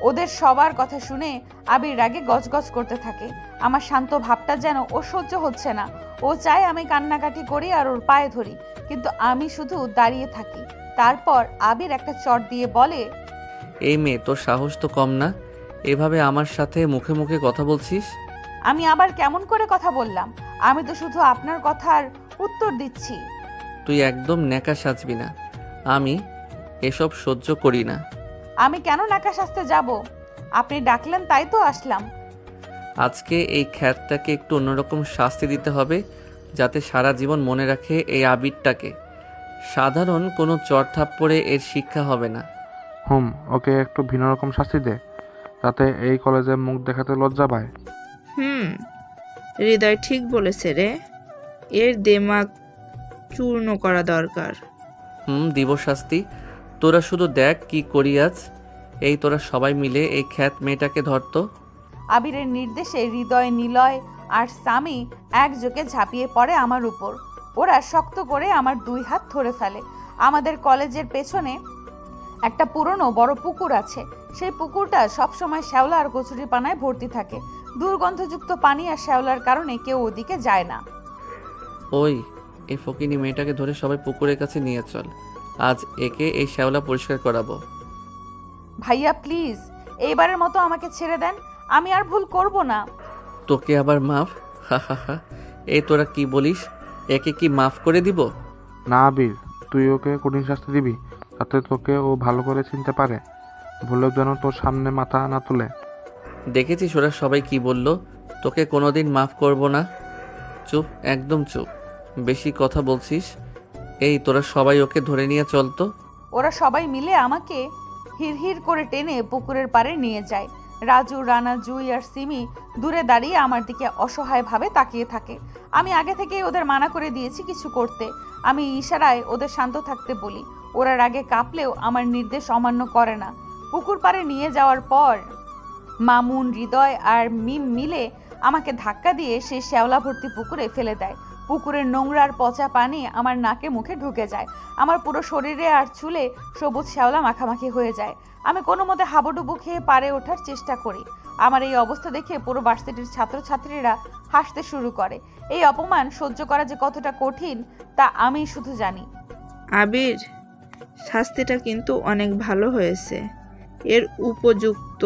ওদের সবার কথা শুনে আবির রাগে গজগজ করতে থাকে। আমার শান্ত ভাবটা যেন ও সহ্য হচ্ছে না। ও চায় আমি কান্নাকাটি করি আর ওর পায়ে ধরি, কিন্তু আমি শুধু দাঁড়িয়ে থাকি। তারপর আবির একটা চট দিয়ে বলে, এই মেয়ে, তোর সাহস তো কম না, এভাবে আমার সাথে মুখে মুখে কথা বলছিস? আমি আবার কেমন করে কথা বললাম? আমি তো শুধু আপনার কথার উত্তর দিচ্ছি। তুই একদম ন্যাকা সাজবি না, আমি এসব সহ্য করি না। আমি কেন নাকা সাজতে যাব? আপনি ডাকলেন তাই তো আসলাম। আজকে এই খ্যাতটাকে একটু অন্যরকম শাস্তি দিতে হবে, যাতে সারা জীবন মনে রাখে এই আবিরটাকে। সাধারণ কোনো চড় থাপ্পড়ে এর শিক্ষা হবে না। ওকে একটু ভিন্ন রকম শাস্তি দে, যাতে এই কলেজে মুখ দেখাতে লজ্জা পায়। হৃদয় ঠিক বলেছে রে, এর দিমাগ চূর্ণ করা দরকার। দিব শাস্তি। তোরা শুধু দেখ কি করি আজ। এই তোরা সবাই মিলে এই খ্যাত মেয়েটাকে ধরতো। আবিরের নির্দেশে হৃদয়, নিলয় আর সামি একযোগে ঝাঁপিয়ে পড়ে আমার উপর। ওরা শক্ত করে আমার দুই হাত ধরে ফেলে। আমাদের কলেজের পেছনে একটা পুরনো বড় পুকুর আছে। সেই পুকুরটা সবসময় শ্যাওলা আর কচুরি পানায় ভর্তি থাকে। দুর্গন্ধযুক্ত পানি আর শ্যাওলার কারণে কেউ ওদিকে যায় না। ওই, এই ফকিনি মেয়েটাকে ধরে সবাই পুকুরের কাছে নিয়ে চল। আজ একে এই শ্যাওলা পরিষ্কার করাবো। ভাইয়া প্লিজ, এইবারের মতো আমাকে ছেড়ে দেন। আমি আর ভুল করব না। তোকে আবার মাফ? হা। এই তোরা কি বলিস? একে কি মাফ করে দিব? না আবির, তুই ওকে কঠিন শাস্তি দিবি, যাতে তোকে ও ভালো করে চিনতে পারে, ভুলেও যেন তোর সামনে মাথা না তোলে। দেখেছিস ওরা সবাই কি বলল? তোকে কোনোদিন মাফ করব না। চুপ, একদম চুপ। বেশি কথা বলছিস। এই তোরা সবাই ওকে ধরে নিয়ে চলতো। ওরা সবাই মিলে আমাকে হিড়হিড় করে টেনে পুকুরের পাড়ে নিয়ে যায়। রাজু, রানা, জুই আর সিমি দূরে দাঁড়িয়ে আমার দিকে অসহায়ভাবে তাকিয়ে থাকে। আমি আগে থেকেই ওদের মানা করে দিয়েছি কিছু করতে। আমি ইশারায় ওদের শান্ত থাকতে বলি। ওরা রাগে কাঁপলেও আমার নির্দেশ অমান্য করে না। পুকুর পাড়ে নিয়ে যাওয়ার পর মামুন, হৃদয় আর মিম মিলে আমাকে ধাক্কা দিয়ে সেই শ্যাওলা ভর্তি পুকুরে ফেলে দেয়। পুকুরের নোংরার পচা পানি আমার নাকে মুখে ঢুকে যায়। আমার পুরো শরীরে আর চুলে সবুজ শ্যাওলা মাখামাখি হয়ে যায়। আমি কোনো মতে হাবুডুবু খেয়ে পাড়ে ওঠার চেষ্টা করি। আমার এই অবস্থা দেখে পুরো ভার্সিটির ছাত্রছাত্রীরা হাসতে শুরু করে। এই অপমান সহ্য করা যে কতটা কঠিন তা আমি শুধু জানি। আবির, শাস্তিটা কিন্তু অনেক ভালো হয়েছে, এর উপযুক্ত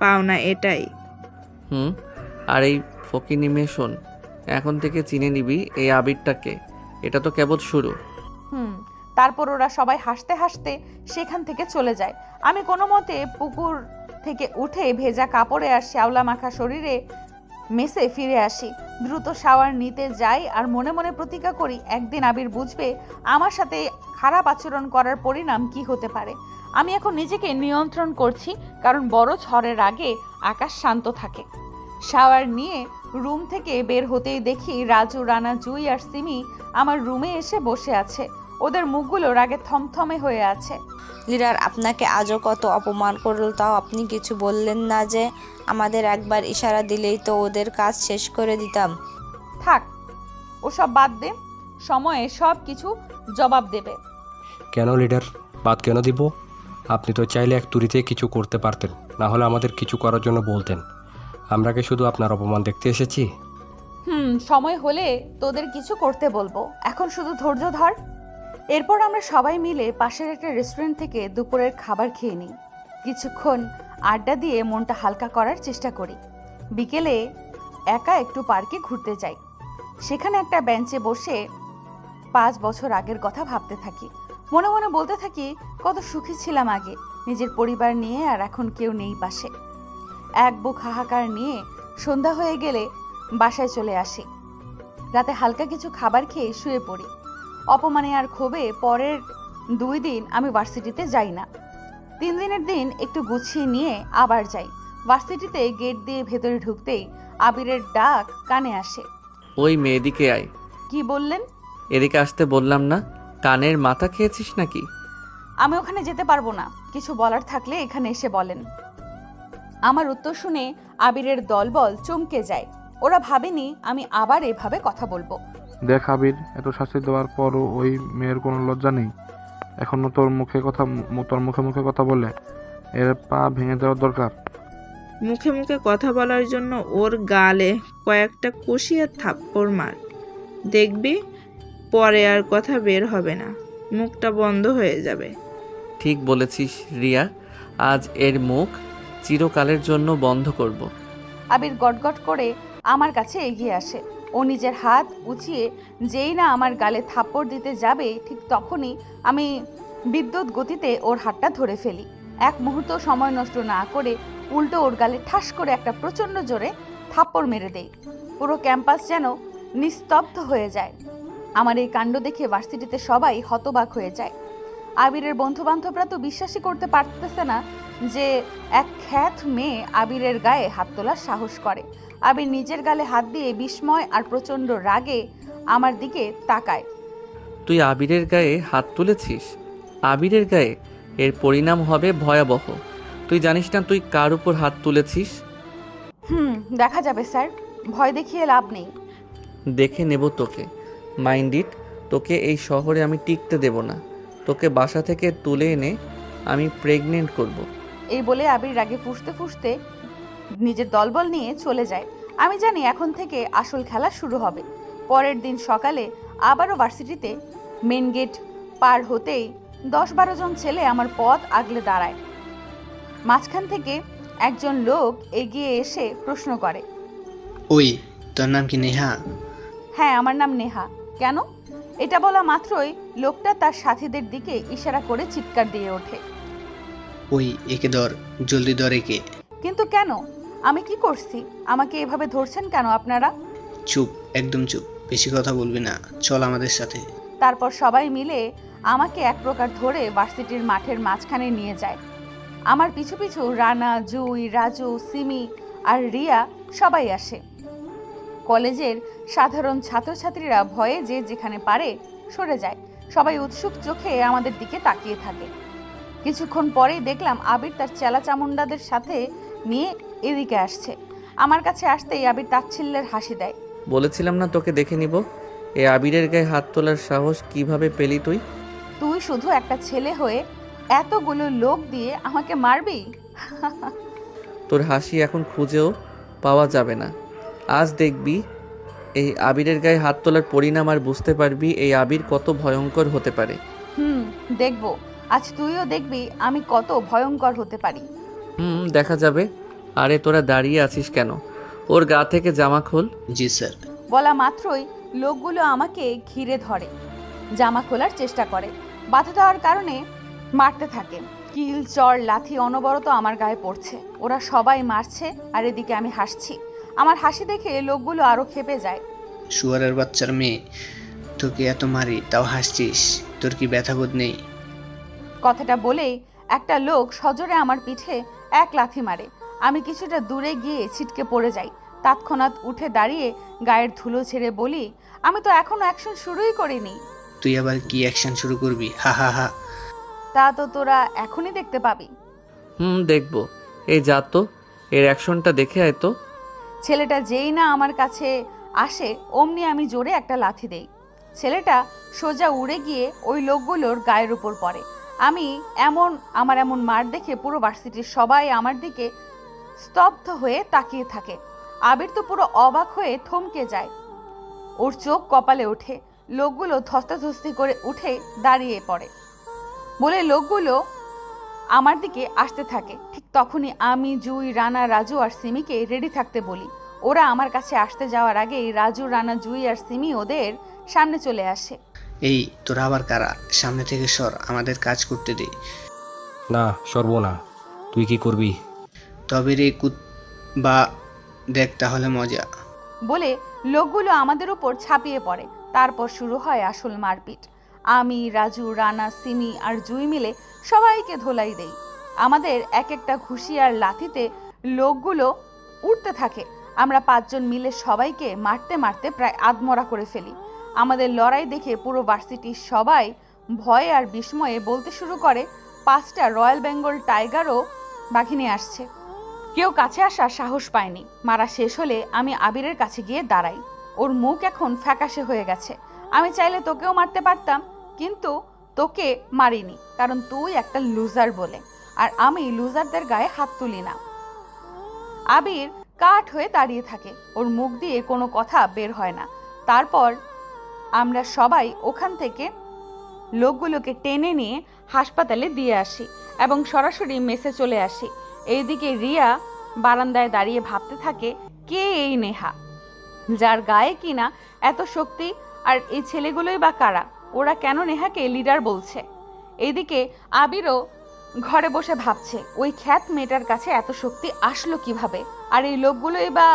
পাওনা এটাই। আর এই ফকিনি মেয়ে, শোন, এখন থেকে চিনে নিবি এই আবিরটাকে। এটা তো কেবল শুরু। তারপর ওরা সবাই হাসতে হাসতে সেখান থেকে চলে যায়। আমি কোনো মতে পুকুর থেকে উঠে ভেজা কাপড়ে আর শ্যাওলা মাখা শরীরে মেসে ফিরে আসি। দ্রুত শাওয়ার নিতে যাই আর মনে মনে প্রতিজ্ঞা করি, একদিন আবির বুঝবে আমার সাথে খারাপ আচরণ করার পরিণাম কি হতে পারে। আমি এখন নিজেকে নিয়ন্ত্রণ করছি, কারণ বড় ঝড়ের আগে আকাশ শান্ত থাকে। শাওয়ার নিয়ে রুম থেকে বের হতেই দেখি রাজু, রানা, জুই আর সিমি আমার রুমে এসে বসে আছে। ওদের মুখগুলো রাগে থমথমে হয়ে আছে। লিডার, আপনাকে আজও কত অপমান করল, তাও আপনি কিছু বললেন না যে? আমাদের একবার ইশারা দিলেই তো ওদের কাজ শেষ করে দিতাম। থাক, ওসব বাদ দে, সময়ে সব কিছু জবাব দেবে। কেন লিডার, বাদ কেন দিব? আপনি তো চাইলে এক তুড়িতে কিছু করতে পারতেন, না হলে আমাদের কিছু করার জন্য বলতেন। আমরা কি শুধু আপনার অপমান দেখতে এসেছি? সময় হলে তোদের কিছু করতে বলবো, এখন শুধু ধৈর্য ধর। এরপর আমরা সবাই মিলে পাশের একটা রেস্টুরেন্ট থেকে দুপুরের খাবার খেয়ে নিই। কিছুক্ষণ আড্ডা দিয়ে মনটা হালকা করার চেষ্টা করি। বিকেলে একা একটু পার্কে ঘুরতে যাই। সেখানে একটা বেঞ্চে বসে 5 বছর আগের কথা ভাবতে থাকি। মনে মনে বলতে থাকি কত সুখী ছিলাম আগে, নিজের পরিবার নিয়ে, আর এখন কেউ নেই পাশে। এক বুক হাহাকার নিয়ে সন্ধ্যা হয়ে গেলে বাসায় চলে আসি। রাতে হালকা কিছু খাবার খেয়ে শুয়ে পড়ি। অপমানে আর ক্ষোভে পরের 2 দিন আমি ভার্সিটিতে যাই না। 3 দিনের দিন একটু গুছিয়ে নিয়ে আবার যাই। ভার্সিটিতে গেট দিয়ে ভেতরে ঢুকতেই আবিরের ডাক কানে আসে। ওই মেয়েদিকে আয়। কি বললেন? এদিকে আসতে বললাম না? কানের মাথা খেয়েছিস নাকি? আমি ওখানে যেতে পারবো না, কিছু বলার থাকলে এখানে এসে বলেন। আমার উত্তর শুনে আবিরের দলবল চমকে যায়। ওরা ভাবেনি আমি আবার এভাবে কথা বলবো। দেখ আবির, এত শাস্তি দেওয়ার পরও ওই মেয়ের কোনো লজ্জা নেই। এখনো তোর মুখে মুখে কথা বলে, এর পা ভেঙে দেওয়ার দরকার। মুখে মুখে কথা বলার জন্য ওর গালে কয়েকটা কষিয়ে থাপ্পড় মার, দেখবি পরে আর কথা বের হবে না, মুখটা বন্ধ হয়ে যাবে। ঠিক বলেছিস রিয়া, আজ এর মুখ চিরকালের জন্য বন্ধ করব। আবির গটগট করে আমার কাছে এগিয়ে আসে। ও নিজের হাত উঁচিয়ে যেই না আমার গালে থাপ্পড় দিতে যাবে, ঠিক তখনই আমি বিদ্যুৎ গতিতে ওর হাতটা ধরে ফেলি। এক মুহূর্ত সময় নষ্ট না করে উল্টো ওর গালে ঠাস করে একটা প্রচণ্ড জোরে থাপ্পড় মেরে দেই। পুরো ক্যাম্পাস যেন নিস্তব্ধ হয়ে যায়। আমার এই কাণ্ড দেখে ভার্সিটিতে সবাই হতবাক হয়ে যায়। আবিরের বন্ধুবান্ধবরা তো বিশ্বাসই করতে পারতেছে না যে এক খ্যাত মেয়ে আবিরের গায়ে হাত তোলার সাহস করে। আবির নিজের গালে হাত দিয়ে বিস্ময় আর প্রচণ্ড রাগে আমার দিকে তাকায়। তুই আবিরের গায়ে হাত তুলেছিস? আবিরের গায়ে? এর পরিণাম হবে ভয়াবহ। তুই জানিস না তুই কার উপর হাত তুলেছিস? দেখা যাবে স্যার, ভয় দেখিয়ে লাভ নেই। দেখে নেব তোকে। মাইন্ড ইট, তোকে এই শহরে আমি টিকতে দেব না। তোকে বাসা থেকে তুলে এনে আমি প্রেগনেন্ট করব। এই বলে আবির রাগে ফুঁসতে ফুঁসতে নিজের দলবল নিয়ে চলে যায়। আমি জানি এখন থেকে আসল খেলা শুরু হবে। পরের দিন সকালে আবারও ভার্সিটিতে মেন গেট পার হতেই 10-12 জন ছেলে আমার পথ আগলে দাঁড়ায়। মাঝখান থেকে একজন লোক এগিয়ে এসে প্রশ্ন করে, ওই তোর নাম কি নেহা? হ্যাঁ, আমার নাম নেহা। কেন? এটা বলা মাত্রই লোকটা তার সাথীদের দিকে ইশারা করে চিৎকার দিয়ে ওঠে, ওই একে ধর, জলদি ধর একে। কিন্তু কেন? আমি কি করছি? আমাকে এভাবে ধরছেন কেন আপনারা? চুপ, একদম চুপ, বেশি কথা বলবি না, চল আমাদের সাথে। তারপর সবাই মিলে আমাকে এক প্রকার ধরে ভার্সিটির মাঠের মাঝখানে নিয়ে যায়। আমার পিছু পিছু রানা, জুই, রাজু, সিমি আর রিয়া সবাই আসে। কলেজের সাধারণ ছাত্রছাত্রীরা ভয়ে যে যেখানে পারে সরে যায়। সবাই উৎসুক চোখে আমাদের দিকে তাকিয়ে থাকে। কিছুক্ষণ পরেই দেখলাম আবির তার চেলা চামুন্ডাদের সাথে নিয়ে এদিকে আসছে। আমার কাছে আসতেই আবির তাচ্ছিল্যের হাসি দেয়। বলেছিলাম না তোকে দেখে নিব। এই আবিরের গায়ে হাত তোলার সাহস কিভাবে পেলি তুই? তুই শুধু একটা ছেলে হয়ে এতগুলো লোক দিয়ে আমাকে মারবি? তোর হাসি এখন খুঁজেও পাওয়া যাবে না। আজ দেখবি এই আবিরের গায়ে হাত তোলার পরিণাম, আর বুঝতে পারবি এই আবির কত ভয়ঙ্কর হতে পারে। দেখবো। আজ তুইও দেখবি আমি কত ভয়ঙ্কর হতে পারি। দেখা যাবে। আরে তোরা দাঁড়িয়ে আছিস কেন? ওর গা থেকে জামা খোল। জি স্যার। বলা মাত্রই লোকগুলো আমাকে ঘিরে ধরে, জামা খোলার চেষ্টা করে। বাধা দেওয়ার কারণে মারতে থাকে। কিল, চর, লাথি অনবরত আমার গায়ে পড়ছে। ওরা সবাই মারছে আর এদিকে আমি হাসছি। আমার হাসি দেখে লোকগুলো আরো ক্ষেপে যায়। শুয়ারের বাচ্চার মেয়ে, তোকে এত মারি তাও হাসছিস, তোর কি ব্যথাবোধ নেই? কথাটা বলেই একটা লোক সজোরে আমার পিঠে এক লাথি মারে। আমি কিছুটা দূরে গিয়ে ছিটকে পড়ে যাই। তৎক্ষণাৎ উঠে দাঁড়িয়ে গায়ের ধুলো ছেড়ে বলি, আমি তো এখনো অ্যাকশন শুরুই করিনি। তুই আবার কি অ্যাকশন শুরু করবি? হা হা হা। তা তো তোরা এখনই দেখতে পাবি। দেখবো। এই যা তো, এর অ্যাকশনটা দেখে আয় তো। ছেলেটা যেই না আমার কাছে আসে অমনি আমি জোরে একটা লাথি দেই। ছেলেটা সোজা উড়ে গিয়ে ওই লোকগুলোর গায়ের উপর পড়ে। আমার এমন মার দেখে পুরো ভার্সিটির সবাই আমার দিকে স্তব্ধ হয়ে তাকিয়ে থাকে। আবির তো পুরো অবাক হয়ে থমকে যায়, ওর চোখ কপালে ওঠে। লোকগুলো ধস্তাধস্তি করে উঠে দাঁড়িয়ে পড়ে বলে লোকগুলো আমার দিকে আসতে থাকে। ঠিক তখনই আমি, জুই, রানা, রাজু আর সিমিকে রেডি থাকতে বলি। ওরা আমার কাছে আসতে যাওয়ার আগেই রাজু, রানা, জুই আর সিমি ওদের সামনে চলে আসে। এই তোরা আবার কারা? সামনে থেকে সর, আমাদের কাজ করতে দে। না সরব না। তুই কি করবি? তবে রে বা দেখ তাহলে মজা। বলে লোকগুলো আমাদের উপর ছাপিয়ে পড়ে। তারপর শুরু হয় আসল মারপিট। আমি, রাজু, রানা, সিমি আর জুই মিলে সবাইকে ধোলাই দেই। আমাদের এক একটা ঘুষি আর লাথিতে লোকগুলো উঠতে থাকে। আমরা 5 জন মিলে সবাইকে মারতে মারতে প্রায় আধমরা করে ফেলি। আমাদের লড়াই দেখে পুরো ভার্সিটির সবাই ভয়ে আর বিস্ময়ে বলতে শুরু করে 5টা রয়্যাল বেঙ্গল টাইগারও বাঘিনী আসছে। কেউ কাছে আসার সাহস পায়নি। মারা শেষ হলে আমি আবিরের কাছে গিয়ে দাঁড়াই। ওর মুখ এখন ফ্যাকাশে হয়ে গেছে। আমি চাইলে তোকেও মারতে পারতাম, কিন্তু তোকে মারিনি, কারণ তুই একটা লুজার বলে, আর আমি লুজারদের গায়ে হাত তুলি না। আবির কাঠ হয়ে দাঁড়িয়ে থাকে, ওর মুখ দিয়ে কোনো কথা বের হয় না। তারপর আমরা সবাই ওখান থেকে লোকগুলোকে টেনে নিয়ে হাসপাতালে দিয়ে আসি এবং সরাসরি মেসে চলে আসি। এইদিকে রিয়া বারান্দায় দাঁড়িয়ে ভাবতে থাকে, কে এই নেহা, যার গায়ে কিনা এত শক্তি, আর এই ছেলেগুলোই বা কারা? ওরা কেন নেহাকে লিডার বলছে? এইদিকে আবিরও ঘরে বসে ভাবছে, ওই খ্যাত মেয়েটার কাছে এত শক্তি আসলো কিভাবে? আর এই লোকগুলোই বা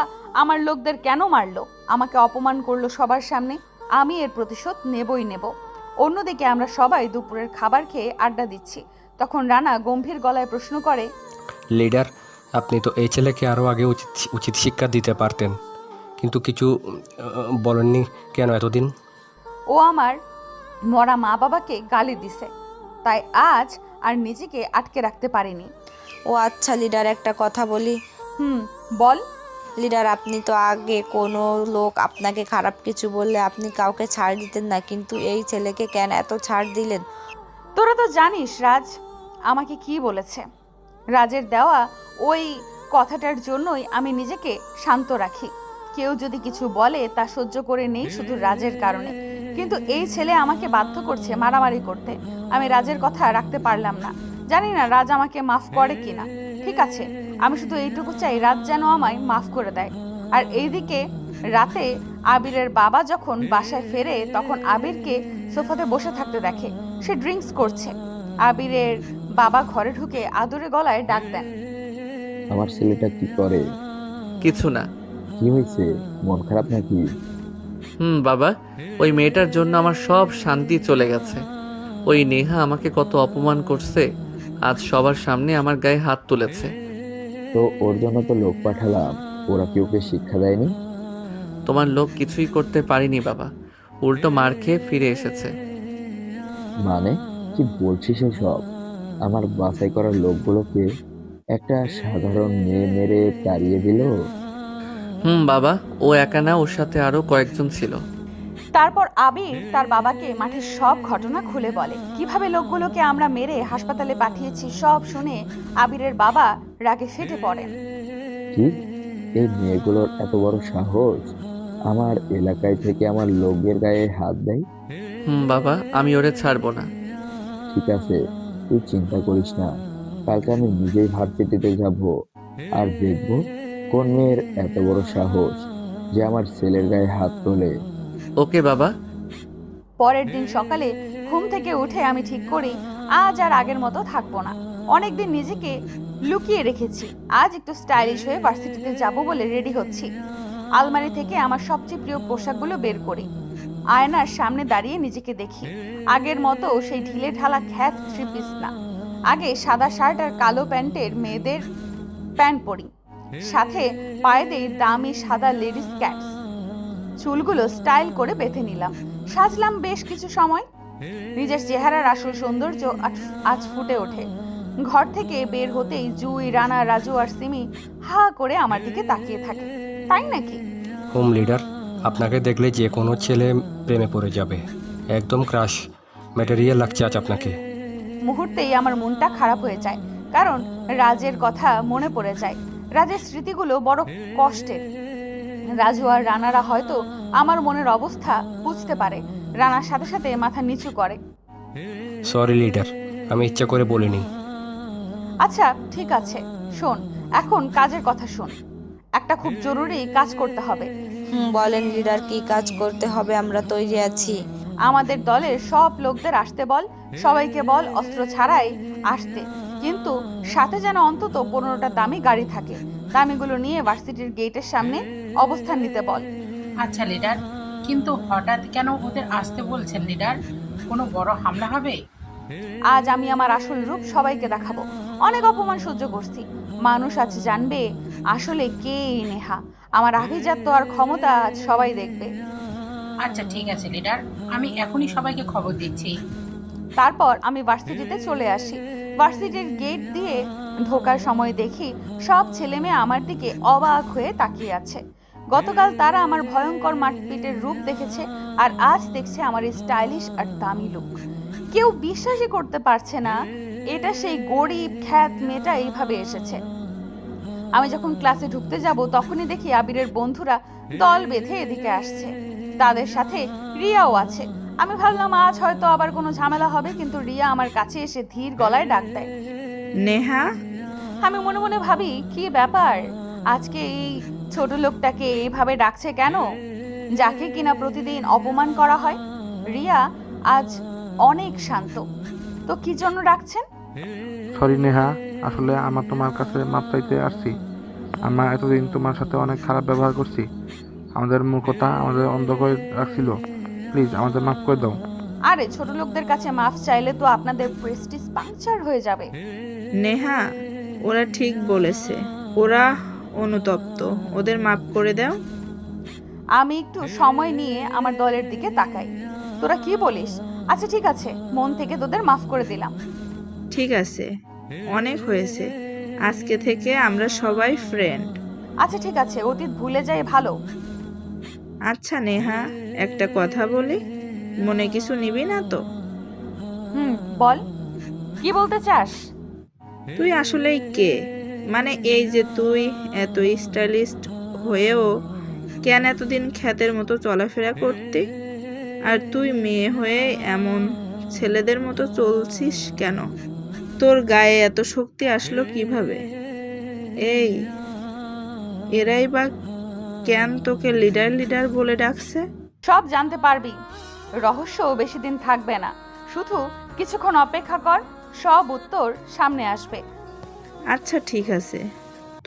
আমার লোকদের কেন মারলো, আমাকে অপমান করলো সবার সামনে? আমি এর প্রতিশোধ নেবই নেব। অন্যদিকে আমরা সবাই দুপুরের খাবার খেয়ে আড্ডা দিচ্ছি। তখন রানা গম্ভীর গলায় প্রশ্ন করে, লিডার, আপনি তো এই ছেলেকে আরও আগে উচিত শিক্ষা দিতে পারতেন, কিন্তু কিছু বলেননি কেন এতদিন? ও আমার মরা মা বাবাকে গালি দিছে, তাই আজ আর নিজেকে আটকে রাখতে পারিনি। ও আচ্ছা লিডার, একটা কথা বলি। বল। লিডার, আপনি তো আগে কোনো লোক আপনাকে খারাপ কিছু বললে আপনি কাউকে ছাড় দিতেন না, কিন্তু এই ছেলেকে কেন এত ছাড় দিলেন? তোরা তো জানিস রাজ আমাকে কি বলেছে। রাজের দেওয়া ওই কথাটার জন্যই আমি নিজেকে শান্ত রাখি। কেউ যদি কিছু বলে তা সহ্য করে নেই শুধু রাজের কারণে, কিন্তু এই ছেলে আমাকে বাধ্য করছে মারামারি করতে। আমি রাজের কথা রাখতে পারলাম না। জানি না রাজ আমাকে মাফ করে কিনা। ঠিক আছে, আমি শুধু এইটুকু চাই রাজ যেন আমায় মাফ করে দেয়। আর এইদিকে রাতে আবিরের বাবা যখন বাসায় ফেরে তখন আবিরকে সোফাতে বসে থাকতে দেখে। সে ড্রিঙ্কস করছে। আবিরের বাবা ঘরে ঢুকে আদুরে গলায় ডাক দেন, আমার ছেলেটা কি করে? কিছু না। কি হয়েছে, মন খারাপ নাকি? বাবা, ওই মেয়েটার জন্য আমার সব শান্তি চলে গেছে। ওই নেহা আমাকে কত অপমান করছে, আজ সবার সামনে আমার গায়ে হাত তুলেছে। তো ওর জন্য তো লোক পাঠালাম, ওরা কি ওকে শিক্ষা দেয়নি? তোমার লোক কিছুই করতে পারিনি বাবা, উল্টো মার খেয়ে ফিরে এসেছে। মানে কি বলছিস সব? আমার বাছাই করার লোকগুলোকে একটা সাধারণ মেয়ে মেরে তাড়িয়ে দিল? বাবা, ও একা না, ওর সাথে আরো কয়েকজন ছিল। তারপর আবির তার বাবাকে মাঠের সব ঘটনা খুলে বলে, কিভাবে লোকগুলোকে আমরা মেরে হাসপাতালে পাঠিয়েছি। সব শুনে আবিরের বাবা রাগে ফেটে পড়েন। কি, এই মেয়েগুলোর এত বড় সাহস আমার এলাকায় থেকে আমার লোকের গায়ে হাত দেয়? বাবা, আমি ওরে ছাড়বো না। ঠিক আছে, তুই চিন্তা করিস না। কালকে আমি নিজেই ভার্সিটিতে যাব আর দেখবো কোন মেয়ের এত বড় সাহস যে আমার ছেলের গায়ে হাত তোলে। ওকে বাবা। পরের দিন সকালে ঘুম থেকে উঠে আমি ঠিক করি আজ আর আগের মতো থাকবো না। অনেকদিন নিজেকে লুকিয়ে রেখেছি, আজ একটু স্টাইলিশ হয়ে ভার্সিটিতে যাব বলে রেডি হচ্ছি। আলমারি থেকে আমার সবচেয়ে প্রিয় পোশাকগুলো বের করি। আয়নার সামনে দাঁড়িয়ে নিজেকে দেখি। আগের মতো সেই ঢিলে ঢালা খ্যাত 3 পিস না, আগে সাদা শার্ট আর কালো প্যান্টের মেয়েদের প্যান্ট পরি, সাথে পায়ে দেই দামি সাদা লেডিস ক্যাটস। চুলগুলো স্টাইল করে বেঁধে নিলাম, সাজলাম বেশ কিছু সময়। নিজের চেহারার আসল সৌন্দর্য আজ ফুটে ওঠে। ঘর থেকে বের হতেই জুই, রানা, রাজু আর সিমি হা করে আমার দিকে তাকিয়ে থাকে। তাই নাকি? হোম লিডার, আপনাকে দেখলে যে কোনো ছেলে প্রেমে পড়ে যাবে। একদম ক্রাশ ম্যাটেরিয়াল লাগছে আজ আপনাকে। মুহূর্তেই আমার মনটা খারাপ হয়ে যায়, কারণ রাজের কথা মনে পড়ে যায়। রাজের স্মৃতিগুলো বড় কষ্টের। রাজু আর রানারা হয়তো আমার মনের অবস্থা বুঝতে পারে। রানার সাথে সাথে মাথা নিচু করে। সরি লিডার, আমি ইচ্ছা করে বলিনি। আচ্ছা ঠিক আছে, শোন, এখন কাজের কথা শোন। একটা খুব জরুরি কাজ করতে হবে। বলেন লিডার, কি কাজ করতে হবে? আমরা তৈরি আছি। আমাদের দলের সব লোকদের আসতে বল, সবাইকে বল অস্ত্র ছাড়াই আসতে, কিন্তু সাথে যেন অন্তত 15টা দামি গাড়ি থাকে। দামিগুলো নিয়ে ভার্সিটির গেটের সামনে অবস্থান নিতে বল। আচ্ছা লিডার, কিন্তু হঠাৎ কেন ওদের আসতে বলছেন লিডার? কোনো বড় হামলা হবে? আজ আমি আমার আসল রূপ সবাইকে দেখাবো। অনেক অপমান সহ্য করছি, মানুষ আজ জানবে আসলে কে এই নেহা। আমার আভিজাত্য আর ক্ষমতা আজ সবাই দেখবে। আচ্ছা ঠিক আছে লিডার, আমি এখনই সবাইকে খবর দিচ্ছি। তারপর আমি ভার্সিটিতে চলে আসি। ভার্সিটির গেট দিয়ে ঢোকার সময় দেখি সব ছেলে মেয়ে আমার দিকে অবাক হয়ে তাকিয়ে আছে। গতকাল তারা আমার ভয়ঙ্কর মারপিটের রূপ দেখেছে, আর আজ দেখছে আমার স্টাইলিশ আর দামি লুক। কেউ বিশ্বাসই করতে পারছে না এটা সেই গরিব খ্যাত মেয়েটা এইভাবে এসেছে। আমি যখন ক্লাসে ঢুকতে যাব তখনই দেখি আবিরের বন্ধুরা দল বেঁধে এদিকে আসছে। তাদের সাথে রিয়াও আছে। আমি ভাবলাম আজ হয়তো আবার কোনো ঝামেলা হবে, কিন্তু রিয়া আমার কাছে এসে ধীর গলায় ডাক দেয়, নেহা। আমি মনে মনে ভাবি কি ব্যাপার, আজকে এই ছোট লোকটাকে এইভাবে ডাকছে কেন, যাকে কিনা প্রতিদিন অপমান করা হয়। রিয়া আজ অনেক শান্ত, তো কি জন্য ডাকছেন? সরি নেহা, আসলে আমার তোমার কাছে মাপ চাইতে আসছি। আমরা এতদিন তোমার সাথে অনেক খারাপ ব্যবহার করছি। আমাদের মূর্খতা আমাদের অন্ধ করে রাখছিল। প্লিজ আমাদের মাফ করে দাও। আরে ছোট লোকদের কাছে মাফ চাইলে তো আপনাদের প্রেস্টিজ পাংচার হয়ে যাবে। নেহা, ওরা ঠিক বলেছে, ওরা অনুতপ্ত, ওদের মাফ করে দাও। আমি একটু সময় নিয়ে আমার দলের দিকে তাকাই। তোরা কি বলিস? আচ্ছা ঠিক আছে, মন থেকে তোদের মাফ করে দিলাম। ঠিক আছে, অনেক হয়েছে, আজকে থেকে আমরা সবাই ফ্রেন্ড। আচ্ছা ঠিক আছে, অতীত ভুলে যাই ভালো। আচ্ছা নেহা, একটা কথা বলি, মনে কিছু নিবি না তো? বল, কি বলতে চাস? তুই আসলেই কে? মানে এই যে তুই এত স্টাইলিস্ট হয়েও কেন এতদিন খ্যাতের মতো চলাফেরা করতে, আর তুই মেয়ে হয়ে এমন ছেলেদের মতো চলছিস কেন? তোর গায়ে এত শক্তি আসলো কিভাবে? এই এরাই বা কেন তোকে লিডার লিডার বলে ডাকছে? সব জানতে পারবি, রহস্য বেশি দিন থাকবে না, শুধু কিছুক্ষণ অপেক্ষা কর, সব উত্তর সামনে আসবে। আচ্ছা ঠিক আছে,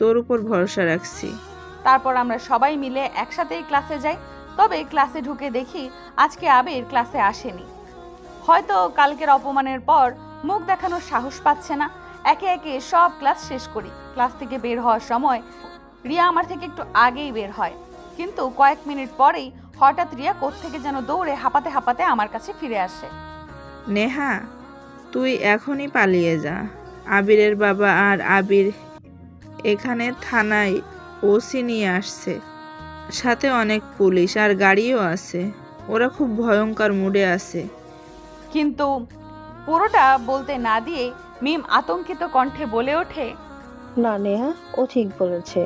তোর উপর ভরসা রাখছি। তারপর আমরা সবাই মিলে একসাথেই ক্লাসে যাই। তবে ক্লাসে ঢুকে দেখি আজকে আবির ক্লাসে আসেনি। হয়তো কালকের অপমানের পর মুখ দেখানোর সাহস পাচ্ছে না। একে একে সব ক্লাস শেষ করি। ক্লাস থেকে বের হওয়ার সময় রিয়া আমার থেকে একটু আগেই বের হয়, কিন্তু কয়েক মিনিট পরেই হঠাৎ রিয়া কোত্থেকে যেন দৌড়ে হাঁপাতে হাঁপাতে আমার কাছে ফিরে আসে। নেহা, তুই এখনই পালিয়ে যা। আবিরের বাবা আর আবির এখানে থানায় ওসি নিয়ে আসছে, সাথে অনেক পুলিশ আর গাড়িও আছে। ওরা খুব ভয়ঙ্কর মুডে আছে। কিন্তু পুরোটা বলতে না দিয়ে মিম আতঙ্কিত কণ্ঠে বলে ওঠে, না নেহা, ও ঠিক বলেছে।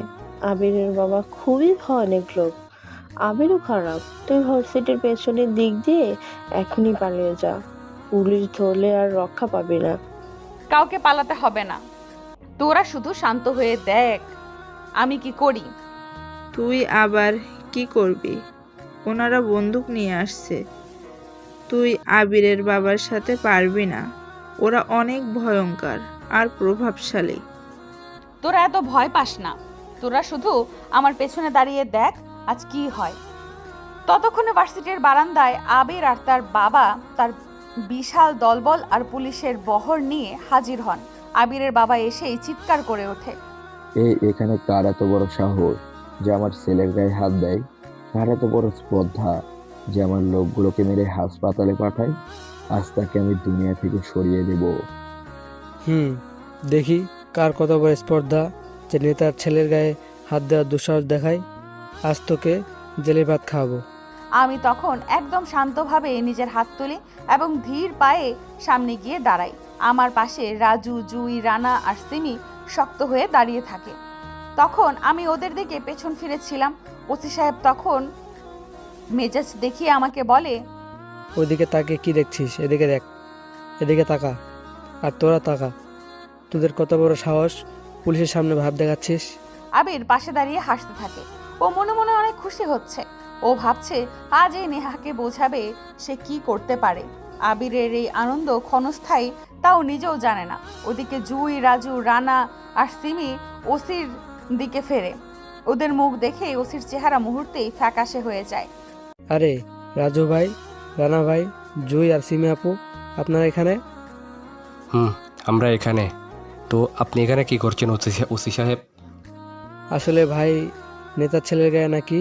আবিরের বাবা খুবই ভয়ানক লোক, আবিরও খারাপ। তুই ভার্সিটির পেছনের দিক দিয়ে এখনই পালিয়ে যা, পুলিশ ধরলে আর রক্ষা পাবি না। কাউকে পালাতে হবে না, তোরা শুধু শান্ত হয়ে দেখ আমি কি করি। তুই আবার কি করবি? ওনারা বন্দুক নিয়ে আসছে, তুই আবিরের বাবার সাথে পারবি না। ওরা অনেক ভয়ঙ্কর আর প্রভাবশালী। তোরা এত ভয় পাস না, তোরা শুধু আমার পেছনে দাঁড়িয়ে দেখ আজ কি হয়। ততক্ষণে ভার্সিটির বারান্দায় আবির আর তার বাবা তার বিশাল দলবল আর পুলিশের বহর নিয়ে হাজির হন। আবিরের বাবা এসেই চিৎকার করে ওঠে, এখানে কার এত বড় সাহস যে আমার ছেলের গায়ে হাত দেয়? কার এত বড় স্পর্ধা যে আমার লোকগুলোকে মেরে হাসপাতালে পাঠায়? আজ তাকে আমি দুনিয়া থেকে সরিয়ে দেব। দেখি কার কত বড় স্পর্ধা যে নেতার ছেলের গায়ে হাত দেওয়ার দুঃসাহস দেখায়। আজ তোকে জেলের ভাত খাওয়াবো। আমি তখন একদম শান্তভাবে নিজের হাত তুলি এবং ধীর পায়ে সামনে গিয়ে দাঁড়াই। আমার পাশে রাজু, জুই, রানা আর সিমি শক্ত হয়ে দাঁড়িয়ে থাকে। তখন আমি ওদের দিকে পেছন ফিরেছিলাম। ওসি সাহেব তখন মেজাজ দেখিয়ে আমাকে বলে, ওইদিকে তাকে কি দেখছিস? এদিকে দেখ, এদিকে তাকা, আর তোরা তাকা। তোদের কত বড় সাহস পুলিশের সামনে ভাব দেখাচ্ছিস? আবির পাশে দাঁড়িয়ে হাসতে থাকে। ও মনে মনে অনেক খুশি হচ্ছে। ও ভাবছে আজ এই নেহাকে বোঝাবে সে কি করতে পারে। আবিরের এই আনন্দ ক্ষণস্থায়ী, তাও নিজেও জানে না। ওদিকে জুই, রাজু, রানা আর সিমি ওসির দিকে ফেরে। ওদের মুখ দেখে ওসির চেহারা মুহূর্তেই ফ্যাকাশে হয়ে যায়। আরে রাজু ভাই, রানা ভাই, জুই আর সিমি আপু, আপনারা এখানে? আমরা এখানে। তো আপনি এখানে কি করছেন ওসি সাহেব? আসলে ভাই, নেতার ছেলের গায়ে নাকি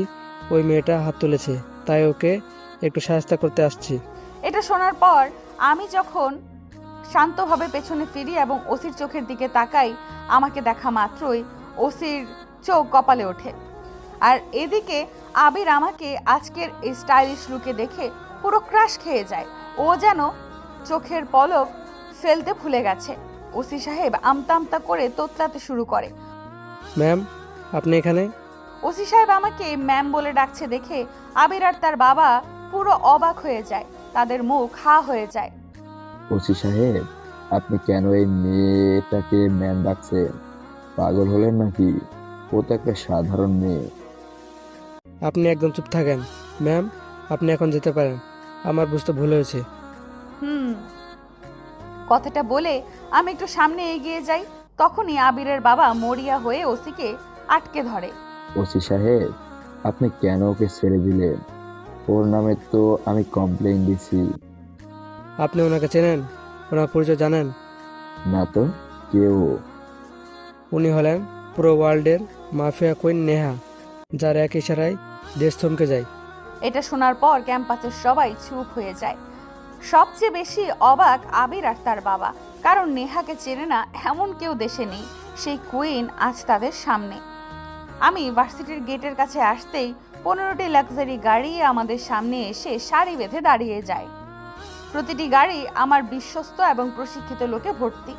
ওই মেয়েটা হাত তুলেছে, তাই ওকে একটু সাহায্য করতে আসছি। এটা শোনার পর আমি যখন শান্তভাবে পেছনে ফিরি এবং ওসির চোখের দিকে তাকাই, আমাকে দেখা মাত্রই ওসির চোখ কপালে ওঠে। আর এদিকে আবির আমাকে আজকের এই স্টাইলিশ লুকে দেখে পুরো ক্রাশ খেয়ে যায়। ও যেন চোখের পলক ফেলতে ভুলে গেছে। ওসি সাহেব আমতা আমতা করে তোতলাতে শুরু করে। ম্যাম, আপনি এখানে? ওসি সাহেব আমাকে ম্যাম বলে ডাকছে দেখে আবির আর তার বাবা পুরো অবাক হয়ে যায়। তাদের মুখ হা হয়ে যায়। ওসি সাহেব, আপনি কেন এই মেয়েটাকে ম্যাম ডাকছেন? পাগল হলেন নাকি? ও তো একটা সাধারণ মেয়ে। আপনি একদম চুপ থাকেন। ম্যাম, আপনি এখন যেতে পারেন। আমার বুঝতে ভুল হয়েছে। কথাটা বলে আমি একটু সামনে এগিয়ে যাই। তখনই আবিরের বাবা মরিয়া হয়ে ওসিকে আটকে ধরে। ওসি সাহেব, আপনি কেন ওকে ছেড়ে দিলেন? ওর নামে তো আমি কমপ্লেইন দিছি। আপনি ওনাকে চেনেন? ওনার পরিচয় জানেন? না তো, কেউ? উনি হলেন পুরো ওয়ার্ল্ডের মাফিয়া কুইন নেহা, যার এক ইশারায় দেশ থমকে যায়। এটা শোনার পর ক্যাম্পাসের সবাই চুপ হয়ে যায়। সবচেয়ে বেশি অবাক আবির আর তার বাবা, কারণ নেহাকে চেনে না এমন কেউ দেশে নেই। সেই কুইন আজ তাদের সামনে। আমি ভার্সিটির গেটের কাছে আসতেই 15টি লাক্সারি গাড়ি আমাদের সামনে এসে সারি বেঁধে দাঁড়িয়ে যায়। প্রতিটি গাড়ি আমার বিশ্বস্ত এবং প্রশিক্ষিত লোকে ভর্তি।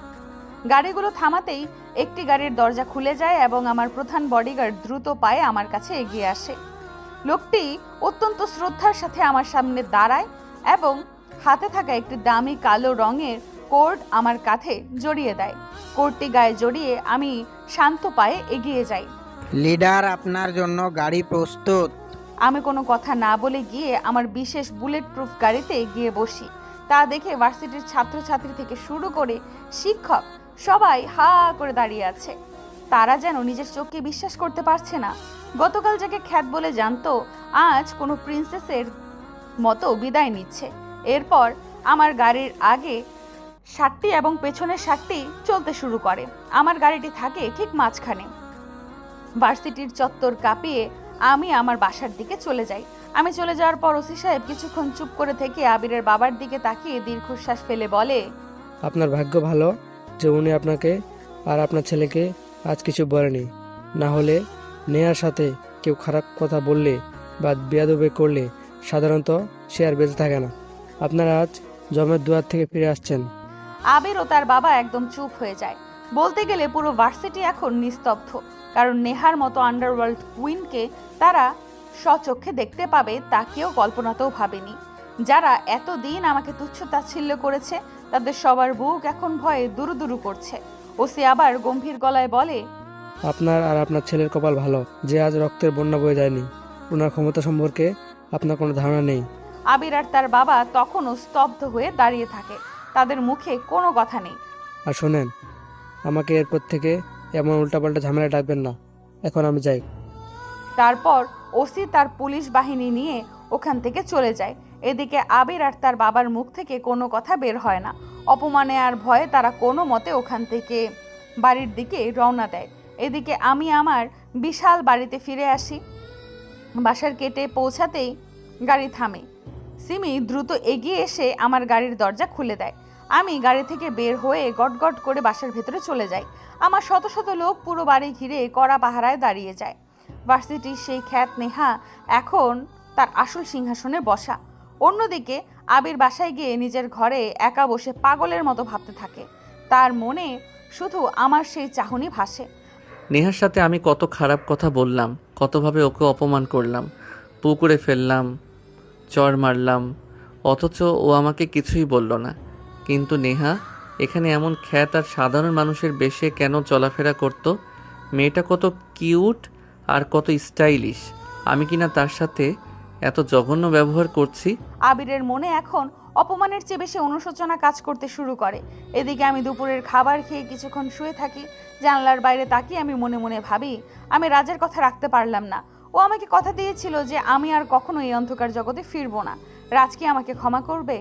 গাড়িগুলো থামাতেই একটি গাড়ির দরজা খুলে যায় এবং আমার প্রধান বডিগার্ড দ্রুত পায়ে আমার কাছে এগিয়ে আসে। লোকটি অত্যন্ত শ্রদ্ধার সাথে আমার সামনে দাঁড়ায় এবং হাতে থাকা একটি দামি কালো রঙের কোট আমার কাঁধে জড়িয়ে দেয়। কোটটি গায়ে জড়িয়ে আমি শান্ত পায়ে এগিয়ে যাই। লিডার, আপনার জন্য গাড়ি প্রস্তুত। আমি কোনো কথা না বলে গিয়ে আমার বিশেষ বুলেট প্রুফ গাড়িতে গিয়ে বসি। তা দেখে ভার্সিটির ছাত্রছাত্রী থেকে শুরু করে শিক্ষক সবাই হা করে দাঁড়িয়ে আছে। তারা যেন নিজের চোখকে বিশ্বাস করতে পারছে না। গতকাল যাকে খ্যাত বলে জানতো, আজ কোনো প্রিন্সেসের মতো বিদায় নিচ্ছে। এরপর আমার গাড়ির আগে 7টি এবং পেছনের 7টি চলতে শুরু করে। আমার গাড়িটি থাকে ঠিক মাঝখানে। ভার্সিটির চত্বর কাঁপিয়ে আমি আমার বাসার দিকে চলে যাই। আমি চলে যাওয়ার পর ওসি সাহেব কিছুক্ষণ চুপ করে থেকে আবিরের বাবার দিকে তাকিয়ে দীর্ঘশ্বাস ফেলে বলে, আপনার ভাগ্য ভালো যে উনি আপনাকে আর আপনার ছেলেকে আজ কিছু বলেনি। না হলে নেহার সাথে কেউ খারাপ কথা বললে বা বেয়াদবি করলে সাধারণত সে আর বেঁচে থাকে না। আপনারা আজ জমের দুয়ার থেকে ফিরে আসছেন। আবির ও তার বাবা একদম চুপ হয়ে যায়। বলতে গেলে পুরো ভার্সিটি এখন নিস্তব্ধ, কারণ নেহার মতো আন্ডারওয়ার্ল্ড কুইনকে তারা স্বচক্ষে দেখতে পাবে তা কেউ কল্পনাতেও ভাবেনি। যারা এতদিন আমাকে তুচ্ছ তাচ্ছিল্য করেছে, তাদের সবার বুক এখন ভয়ে দুরুদুরু করছে। ওসি আবার গম্ভীর গলায় বলে, আপনার আর আপনার ছেলের কপাল ভালো যে আজ রক্তের বন্যা বয়ে যায়নি। ওনার ক্ষমতা সম্পর্কে আপনার কোনো ধারণা নেই। আবির আর তার বাবা তখনও স্তব্ধ হয়ে দাঁড়িয়ে থাকে। তাদের মুখে কোনো কথা নেই। আর শোনেন, আমাকে এরপর থেকে এমন উল্টাপাল্টা ঝামেলা ডাকবেন না। এখন আমি যাই। তারপর ওসি তার পুলিশ বাহিনী নিয়ে ওখান থেকে চলে যায়। এদিকে আবির আর তার বাবার মুখ থেকে কোনো কথা বের হয় না। অপমানে আর ভয়ে তারা কোনো মতে ওখান থেকে বাড়ির দিকে রওনা দেয়। এদিকে আমি আমার বিশাল বাড়িতে ফিরে আসি। বাসার গেটে পৌঁছাতেই গাড়ি থামে। সিমি দ্রুত এগিয়ে এসে আমার গাড়ির দরজা খুলে দেয়। আমি গাড়ি থেকে বের হয়ে গটগট করে বাসার ভেতরে চলে যাই। আমার শত শত লোক পুরো বাড়ি ঘিরে কড়া পাহারায় দাঁড়িয়ে যায়। ভার্সিটির সেই খ্যাত নেহা এখন তার আসল সিংহাসনে বসা। অন্যদিকে আবির বাসায় গিয়ে নিজের ঘরে একা বসে পাগলের মতো ভাবতে থাকে। তার মনে শুধু আমার সেই চাহনি ভাসে। নেহার সাথে আমি কত খারাপ কথা বললাম, কতভাবে ওকে অপমান করলাম, পুকুরে ফেললাম, চর মারলাম, অথচ ও আমাকে কিছুই বলল না। কিন্তু নেহা এখানে এমন খ্যাত আর সাধারণ মানুষের বেশে কেন চলাফেরা করতো? মেয়েটা কত কিউট আর কত স্টাইলিশ, আমি কিনা তার সাথে এত জঘন্য ব্যবহার করছি। আবিরের মনে এখন অপমানের চেয়ে বেশি অনুশোচনা কাজ করতে শুরু করে। এদিকে আমি দুপুরের খাবার খেয়ে কিছুক্ষণ শুয়ে থাকি। জানলার বাইরে তাকিয়ে আমি মনে মনে ভাবি, আমি রাজের কথা রাখতে পারলাম না। ও আমাকে কথা দিয়েছিল যে আমি আর কখনো এই অন্ধকার জগতে ফিরবো না। রাজ কি আমাকে ক্ষমা করবে?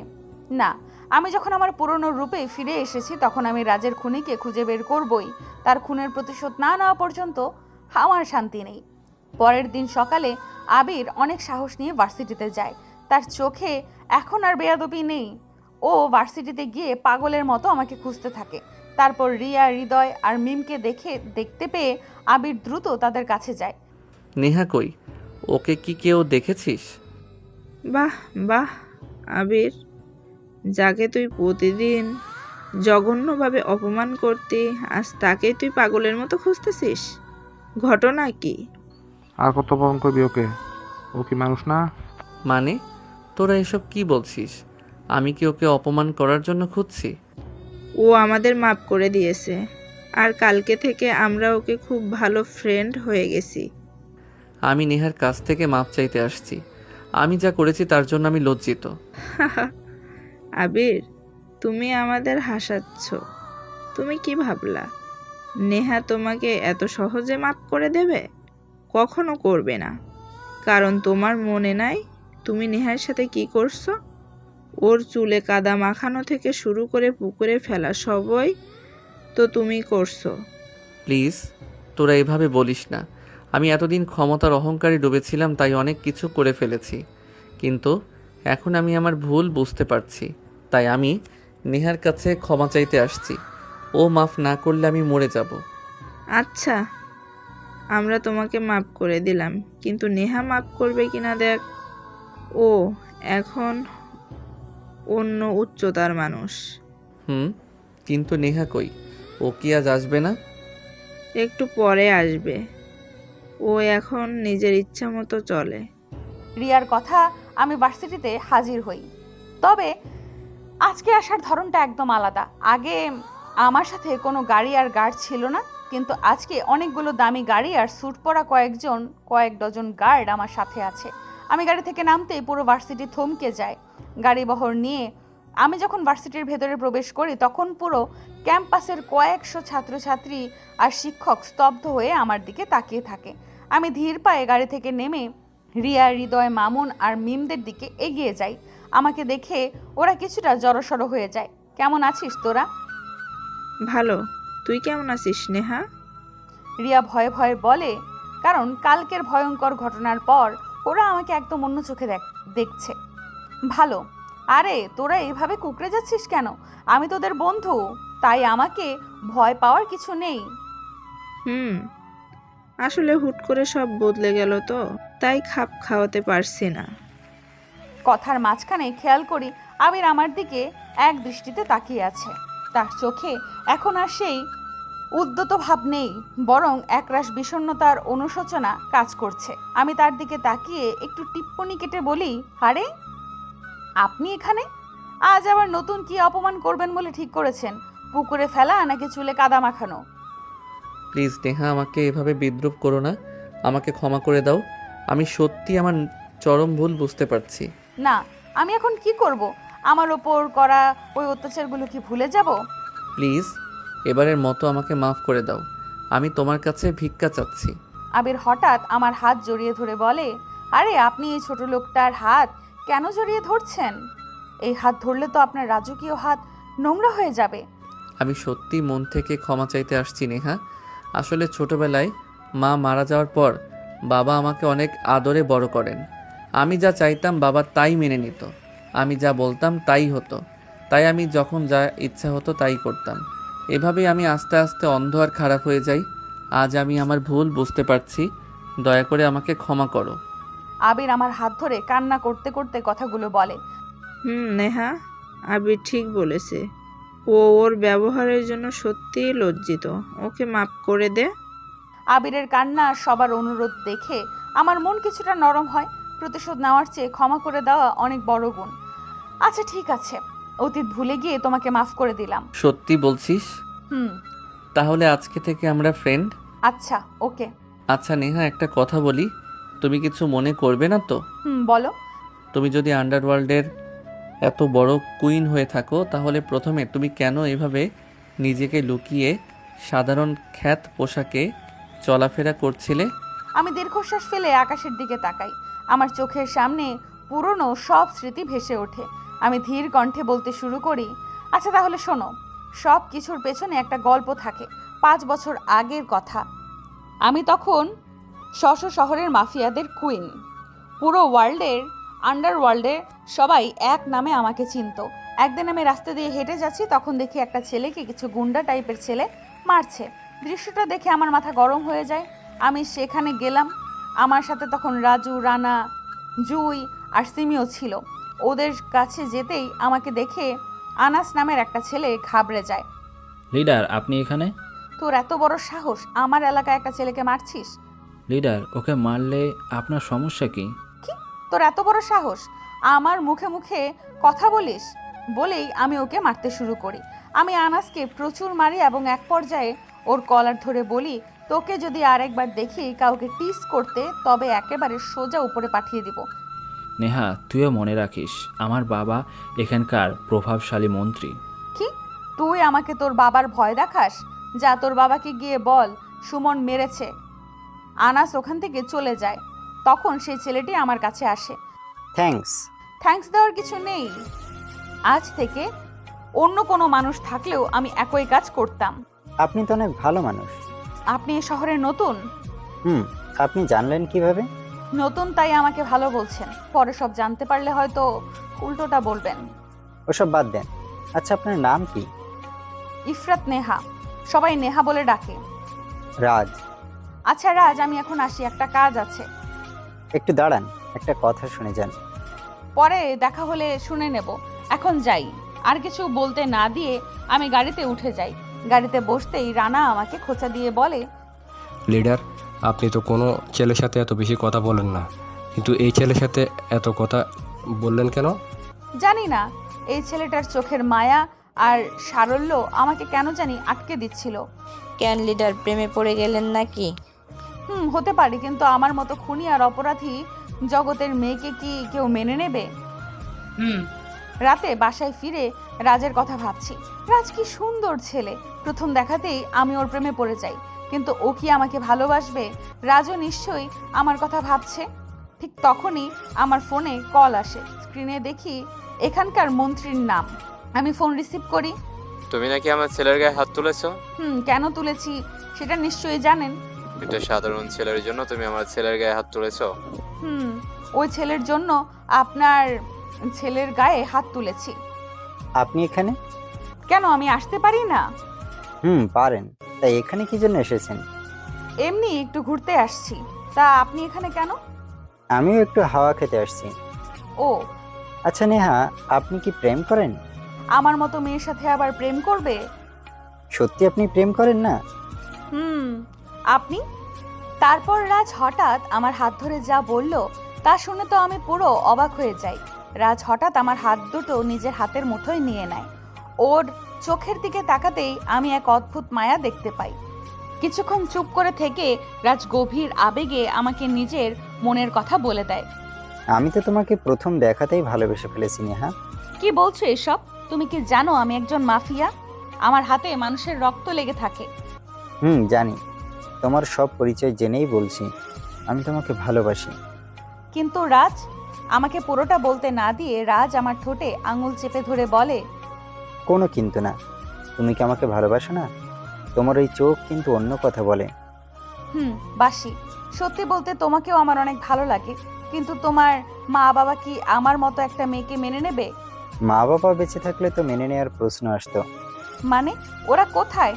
না। আমি যখন আমার পুরনো রূপে ফিরে এসেছি তখন আমি রাজের খুনিকে খুঁজে বের করবই। তার খুনের প্রতিশোধ না নেওয়া পর্যন্ত আমার শান্তি নেই। পরের দিন সকালে আবির অনেক সাহস নিয়ে ভার্সিটিতে যায়। তার চোখে এখন আর বেয়াদবি নেই। ও ভার্সিটিতে গিয়ে পাগলের মতো আমাকে খুঁজতে থাকে। তারপর রিয়া, হৃদয় আর মিমকে দেখতে পেয়ে আবির দ্রুত তাদের কাছে যায়। নেহা কই? ওকে কি কেউ দেখেছিস? বাহ বাহ আবির, যাকে তুই প্রতিদিন জঘন্যভাবে অপমান করতি, আজ তাকেই তুই পাগলের মতো খুঁজতেছিস। ঘটনা কি? আর কত অপমান করবি ওকে? ও কি মানুষ না? মানে তোরা এসব কি বলছিস? আমি কি ওকে অপমান করার জন্য খুঁজছি? ও আমাদের মাপ করে দিয়েছে, আর কালকে থেকে আমরা ওকে খুব ভালো ফ্রেন্ড হয়ে গেছি। আমি নেহার কাছ থেকে মাপ চাইতে আসছি। আমি যা করেছি তার জন্য আমি লজ্জিত। আবির, তুমি আমাদের হাসাচ্ছ। তুমি কি ভাবলা নেহা তোমাকে এত সহজে মাপ করে দেবে? কখনো করবে না। কারণ তোমার মনে নাই তুমি নেহার সাথে কি করছো? ওর চুলে কাদা মাখানো থেকে শুরু করে পুকুরে ফেলা সবই তো তুমি করছো। প্লিজ তোরা এভাবে বলিস না। আমি এতদিন ক্ষমতার অহংকারে ডুবেছিলাম, তাই অনেক কিছু করে ফেলেছি। কিন্তু এখন আমি আমার ভুল বুঝতে পারছি, তাই আমি নেহার কাছে ক্ষমা চাইতে আসছি। ও মাফ না করলে আমি মরে যাব। আচ্ছা, আমরা তোমাকে মাপ করে দিলাম, কিন্তু নেহা মাপ করবে কিনা দেখ। ও এখন অন্য উচ্চতার মানুষ। কিন্তু নেহা কই? ও কি আজ আসবে না? একটু পরে আসবে। ও এখন নিজের ইচ্ছা মতো চলে। রিয়ার কথা আমি ভার্সিটিতে হাজির হই। তবে আজকে আসার ধরনটা একদম আলাদা। আগে আমার সাথে কোনো গাড়ি আর গার্ড ছিল না, কিন্তু আজকে অনেকগুলো দামি গাড়ি আর স্যুট পরা কয়েক ডজন গার্ড আমার সাথে আছে। আমি গাড়ি থেকে নামতেই পুরো ভার্সিটি থমকে যায়। গাড়িবহর নিয়ে আমি যখন ভার্সিটির ভেতরে প্রবেশ করি তখন পুরো ক্যাম্পাসের কয়েকশো ছাত্রছাত্রী আর শিক্ষক স্তব্ধ হয়ে আমার দিকে তাকিয়ে থাকে। আমি ধীর পায়ে গাড়ি থেকে নেমে রিয়া, হৃদয়, মামুন আর মিমদের দিকে এগিয়ে যাই। আমাকে দেখে ওরা কিছুটা জড়সড় হয়ে যায়। কেমন আছিস তোরা? ভালো, তুই কেমন আছিস নেহা? রিয়া ভয়ে ভয়ে বলে, কারণ কালকের ভয়ঙ্কর ঘটনার পর ওরা আমাকে একদম অন্য চোখে দেখছে। ভালো। আরে তোরা এইভাবে কুকড়ে যাচ্ছিস কেন? আমি তোদের বন্ধু, তাই আমাকে ভয় পাওয়ার কিছু নেই। আসলে হুট করে সব বদলে গেল তো, তাই খাপ খাওয়াতে পারছি না। কথার মাঝখানে খেয়াল করি আবির আমার দিকে এক দৃষ্টিতে তাকিয়ে আছে। তার চোখে এখন আর সেই উদ্যত ভাব নেই, বরং একরাশ বিষণ্ণতার অনুশোচনা কাজ করছে। আমি তার দিকে তাকিয়ে একটু টিপ্পনি কেটে বলি, আরে আপনি এখানে? আজ আবার নতুন কি অপমান করবেন বলে ঠিক করেছেন? পুকুরে ফেলা নাকি চুলে কাদা মাখানো? প্লিজ নেহা, আমাকে এভাবে বিদ্রূপ করো না। আমাকে ক্ষমা করে দাও। আমি সত্যি আমার চরম ভুল বুঝতে পারছি। না, আমি এখন কি করব? আমার ওপর করা ওই অত্যাচারগুলো কি ভুলে যাব? প্লিজ এবারের মতো আমাকে মাফ করে দাও। আমি তোমার কাছে ভিক্ষা চাচ্ছি। আবির হঠাৎ আমার হাত জড়িয়ে ধরে বলে, আরে আপনি এই ছোট লোকটার হাত কেন জড়িয়ে ধরছেন? এই হাত ধরলে তো আপনার রাজকীয় হাত নোংরা হয়ে যাবে। আমি সত্যি মন থেকে ক্ষমা চাইতে আসছি নেহা। আসলে ছোটবেলায় মা মারা যাওয়ার পর বাবা আমাকে অনেক আদরে বড় করেন। আমি যা চাইতাম বাবা তাই মেনে নিত। আমি যা বলতাম তাই হতো। তাই আমি যখন যা ইচ্ছা হতো তাই করতাম। এভাবেই আমি আস্তে আস্তে অন্ধ আর খারাপ হয়ে যাই। আজ আমি আমার ভুল বুঝতে পারছি, দয়া করে আমাকে ক্ষমা করো। আবির আমার হাত ধরে কান্না করতে করতে কথাগুলো বলে। নেহা, আবির ঠিক বলেছে। ও ওর ব্যবহারের জন্য সত্যিই লজ্জিত। ওকে মাফ করে দে। আবিরের কান্না সবার অনুরোধ দেখে আমার মন কিছুটা নরম হয়। প্রতিশোধ নেওয়ার চেয়ে ক্ষমা করে দেওয়া অনেক বড় গুণ। আচ্ছা ঠিক আছে, অতীত ভুলে গিয়ে তোমাকে মাফ করে দিলাম। সত্যি বলছিস? হুম। তাহলে আজকে থেকে আমরা ফ্রেন্ড? আচ্ছা ওকে। আচ্ছা নেহা, একটা কথা বলি, তুমি কিছু মনে করবে না তো? বলো। তুমি যদি আন্ডারওয়ার্ল্ডের এত বড় কুইন হয়ে থাকো, তাহলে প্রথমে তুমি কেন এভাবে নিজেকে লুকিয়ে সাধারণ খ্যাত পোশাকে চলাফেরা করছিলে? আমি দীর্ঘশ্বাস ফেলে আকাশের দিকে তাকাই। আমার চোখের সামনে পুরনো সব স্মৃতি ভেসে ওঠে। আমি ধীর কণ্ঠে বলতে শুরু করি, আচ্ছা তাহলে শোনো, সব কিছুর পেছনে একটা গল্প থাকে। 5 বছর আগের কথা। আমি তখন শহরের মাফিয়াদের কুইন। পুরো ওয়ার্ল্ডের আন্ডারওয়ার্ল্ডের সবাই এক নামে আমাকে চিনত। একদিন আমি রাস্তা দিয়ে হেঁটে যাচ্ছি, তখন দেখি একটা ছেলেকে কিছু গুন্ডা টাইপের ছেলে মারছে। দৃশ্যটা দেখে আমার মাথা গরম হয়ে যায়। আমি সেখানে গেলাম। আমার সাথে তখন রাজু, রানা, জুই আর সিমিও ছিল। ওদের কাছে যেতেই আমাকে দেখে আনাস নামের একটা ছেলে ঘাবড়ে যায়। লিডার, আপনি এখানে? তোর এত বড় সাহস, আমার এলাকায় একটা ছেলেকে মারছিস? লিডার, ওকে মারলে আপনার সমস্যা কি? কি? তোর এত বড় সাহস আমার মুখে মুখে কথা বলিস? বলেই আমি ওকে মারতে শুরু করি। আমি আনাসকে প্রচুর মারি এবং এক পর্যায়ে ওর কলার ধরে বলি, তোকে যদি আরেকবার দেখি কাউকে টিস করতে, তবে একেবারে সোজা উপরে পাঠিয়ে দিব। নেহা, তুইও মনে রাখিস, আমার বাবা এখানকার প্রভাবশালী মন্ত্রী। কি? তুই আমাকে তোর বাবার ভয় দেখাস? যা, তোর বাবাকে গিয়ে বল সুমন মেরেছে। আনাস ওখান থেকে চলে যায়। তখন সেই ছেলেটি আমার কাছে আসে। থ্যাঙ্কস দেওয়ার কিছু নেই। আজ থেকে অন্য কোনো মানুষ থাকলেও আমি একই কাজ করতাম। আপনি তো অনেক ভালো মানুষ। আপনি এই শহরে নতুন? আপনি জানলেন কিভাবে? নতুন তাই আমাকে ভালো বলছেন, পরে সব জানতে পারলে হয়তো উল্টোটা বলবেন। ওসব বাদ দেন। আচ্ছা, আপনার নাম কি? ইফরাত নেহা, সবাই নেহা বলে ডাকে। রাজ। আচ্ছা রাজ, আমি এখন আসি, একটা কাজ আছে। একটু দাঁড়ান, একটা কথা শুনে যান। পরে দেখা হলে শুনে নেব, এখন যাই। আর কিছু বলতে না দিয়ে আমি গাড়িতে উঠে যাই। গাড়িতে বসতেই রানা আমাকে খোঁচা দিয়ে বলে, লিডার, আপনি তো কোনো ছেলের সাথে এত বেশি কথা বলেন না, কিন্তু এই ছেলের সাথে এত কথা বললেন কেন? জানি না, এই ছেলেটার চোখের মায়া আর সারল্য আমাকে কেন জানি আটকে দিচ্ছিল। কেন লিডার, প্রেমে পড়ে গেলেন নাকি? হতে পারে, কিন্তু আমার মতো খুনি আর অপরাধী জগতের মেয়েকে কি কেউ মেনে নেবে? রাতে বাসায় ফিরে রাজের কথা ভাবছি। রাজ কি সুন্দর ছেলে। প্রথম দেখাতেই আমি ওর প্রেমে পড়ে যাই, কিন্তু ও কি আমাকে ভালোবাসবে? রাজও নিশ্চয়ই আমার কথা ভাবছে। ঠিক তখনই আমার ফোনে কল আসে। স্ক্রিনে দেখি এখানকার মন্ত্রীর নাম। আমি ফোন রিসিভ করি। তুমি নাকি আমার ছেলের গায়ে হাত তুলেছো? কেন তুলেছি সেটা নিশ্চয়ই জানেন। এটা সাধারণ ছেলের জন্য তুমি আমার ছেলের গায়ে হাত তুলেছো? ওই ছেলের জন্য আপনার ছেলের গায়ে হাত তুলেছি। আপনি এখানে কেন? আমি আসতে পারি না? পারেন। তাই এখানে কি জন্য এসেছেন? এমনি একটু ঘুরতে আসছি। তা আপনি এখানে কেন? আমিও একটু হাওয়া খেতে আসছি। ও আচ্ছা নেহা, আপনি কি প্রেম করেন? আমার মতো মেয়ের সাথে আবার প্রেম করবে? সত্যি আপনি প্রেম করেন না? আপনি? তারপর রাজ হঠাৎ আমার হাত ধরে যা বলল তা শুনে তো আমি পুরো অবাক হয়ে যাই। রাজ হঠাৎ আমার হাত দুটো নিজের হাতের মুঠোয় নিয়ে নেয়। ওর চোখের দিকে তাকাতেই আমি এক অদ্ভুত মায়া দেখতে পাই। কিছুক্ষণ চুপ করে থেকে রাজ গভীর আবেগে আমাকে নিজের মনের কথা বলে দেয়। আমি তো তোমাকে প্রথম দেখাতেই ভালোবেসে ফেলেছি নেহা। কি বলছো এসব? তুমি কি জানো আমি একজন মাফিয়া? আমার হাতে মানুষের রক্ত লেগে থাকে। জানি। তোমার সব পরিচয় জেনেই বলছি, আমি তোমাকে ভালোবাসি। কিন্তু রাজ, আমাকে পুরোটা বলতে না দিয়ে রাজ আমার ঠোঁটে আঙুল চেপে ধরে বলে, কোনো কিন্তু না। তুমি কি আমাকে ভালোবাসো না? তোমার ওই চোখ কিন্তু অন্য কথা বলে। বাসি। সত্যি বলতে তোমাকেও আমার অনেক ভালো লাগে, কিন্তু তোমার মা বাবা কি আমার মতো একটা মেয়েকে মেনে নেবে? মা বাবা বেঁচে থাকলে তো মেনে নেওয়ার প্রশ্ন আসতো। মানে ওরা কোথায়?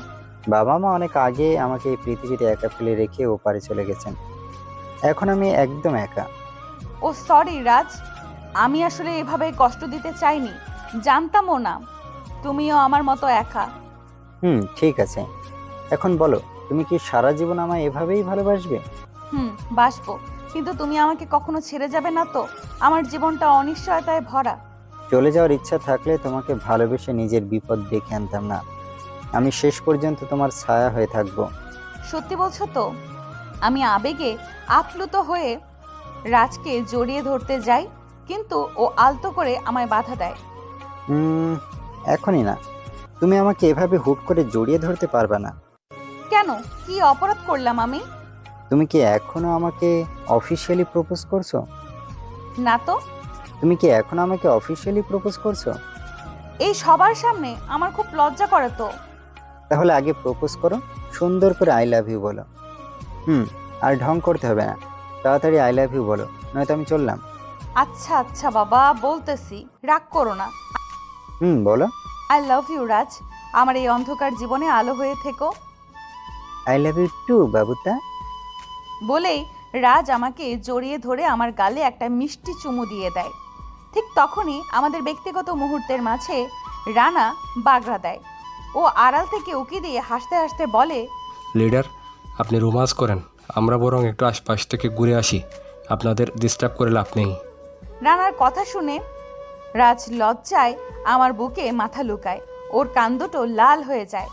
বাবা মা অনেক আগে আমাকে এই পৃথিবীতে একা ফেলে রেখে ওপারে চলে গেছেন। এখন আমি একদম একা। ও সরি রাজ, আমি আসলে এভাবে কষ্ট দিতে চাইনি, জানতামও না তুমিও আমার মতো একা। ঠিক আছে, এখন বলো, তুমি কি সারা জীবন আমায় এভাবেই ভালোবাসবে? বাসবো, কিন্তু তুমি আমাকে কখনো ছেড়ে যাবে না তো? আমার জীবনটা অনিশ্চয়তায় ভরা। চলে যাওয়ার ইচ্ছা থাকলে তোমাকে ভালোবেসে নিজের বিপদ ডেকে আনতাম না। আমি শেষ পর্যন্ত তোমার ছায়া হয়ে থাকবো। সত্যি বলছো তো? আমি আবেগে আপ্লুত হয়ে রাজকে জড়িয়ে ধরতে যাই, কিন্তু ও আলতো করে আমায় বাধা দেয়। এখনই না, তুমি আমাকে এভাবে হুট করে জড়িয়ে ধরতে পারবে না। কেন? কি অপরাধ করলাম আমি? তুমি কি এখনো আমাকে অফিশিয়ালি প্রপোজ করছো? না তো। তুমি কি এখনো আমাকে অফিশিয়ালি প্রপোজ করছো? এই সবার সামনে আমার খুব লজ্জা করে তো। তাহলে আগে প্রপোজ করো, সুন্দর করে আই লাভ ইউ বলো। আর ঢং করতে হবে না, তাড়াতাড়ি আই লাভ ইউ বলো, নয়তো আমি চললাম। আচ্ছা আচ্ছা বাবা, বলতেছি, রাগ করো না। বলো। আই লাভ ইউ রাজ, আমার এই অন্ধকার জীবনে আলো হয়ে থেকো। আই লাভ ইউ টু বাবুতা। বলেই রাজ আমাকে জড়িয়ে ধরে আমার গালে একটা মিষ্টি চুমু দিয়ে দেয়। ঠিক তখনই আমাদের ব্যক্তিগত মুহূর্তের মাঝে রানা বাগড়া দেয়। ও আড়াল থেকে উকি দিয়ে হাসতে হাসতে বলে, লিডার, আপনি রোমান্স করেন, আমরা বরং একটু আশপাশ থেকে ঘুরে আসি, আপনাদের ডিস্টার্ব করে লাভ নেই। রানার কথা শুনে রাজ লজ্জায় আমার বুকে মাথা লুকায়, ওর কান দুটো লাল হয়ে যায়।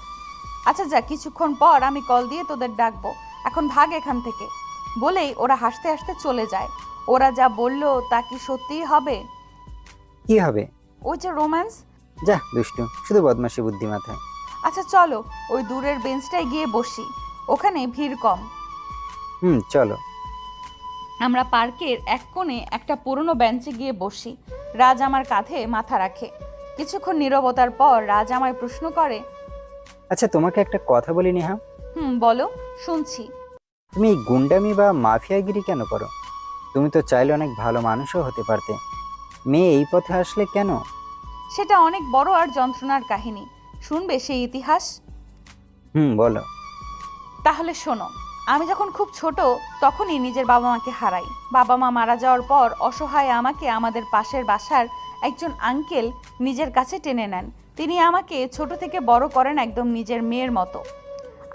আচ্ছা যা, কিছুক্ষণ পর আমি কল দিয়ে তোদের ডাকবো, এখন ভাগ এখান থেকে। বলেই ওরা হাসতে হাসতে চলে যায়। ওরা যা বললো তা কি সত্যিই হবে? কি হবে? ওই যে রোম্যান্স। যা দুষ্টু, শুধু বদমাশি বুদ্ধি মাথায়। আচ্ছা চলো, ওই দূরের বেঞ্চটায় গিয়ে বসি, ওখানে ভিড় কম। চলো। আমরা পার্কের এক কোণে একটা পুরনো বেঞ্চে গিয়ে বসি। রাজ আমার কাঁধে মাথা রাখে। কিছুক্ষণ নীরবতার পর রাজ আমায় প্রশ্ন করে, আচ্ছা তোমাকে একটা কথা বলি নেহা। বলো, শুনছি। তুমি এই গুন্ডামি বা মাফিয়াগিরি কেন করো? তুমি তো চাইলে অনেক ভালো মানুষও হতে পারতে। মেয়ে এই পথে আসলে কেন? সেটা অনেক বড় আর যন্ত্রণার কাহিনী, শুনবে সেই ইতিহাস? বলো। তাহলে শোনো, আমি যখন খুব ছোট তখনই নিজের বাবা মাকে হারাই। বাবা মা মারা যাওয়ার পর অসহায় আমাকে আমাদের পাশের বাসার একজন আঙ্কেল নিজের কাছে টেনে নেন। তিনি আমাকে ছোট থেকে বড় করেন একদম নিজের মেয়ের মতো।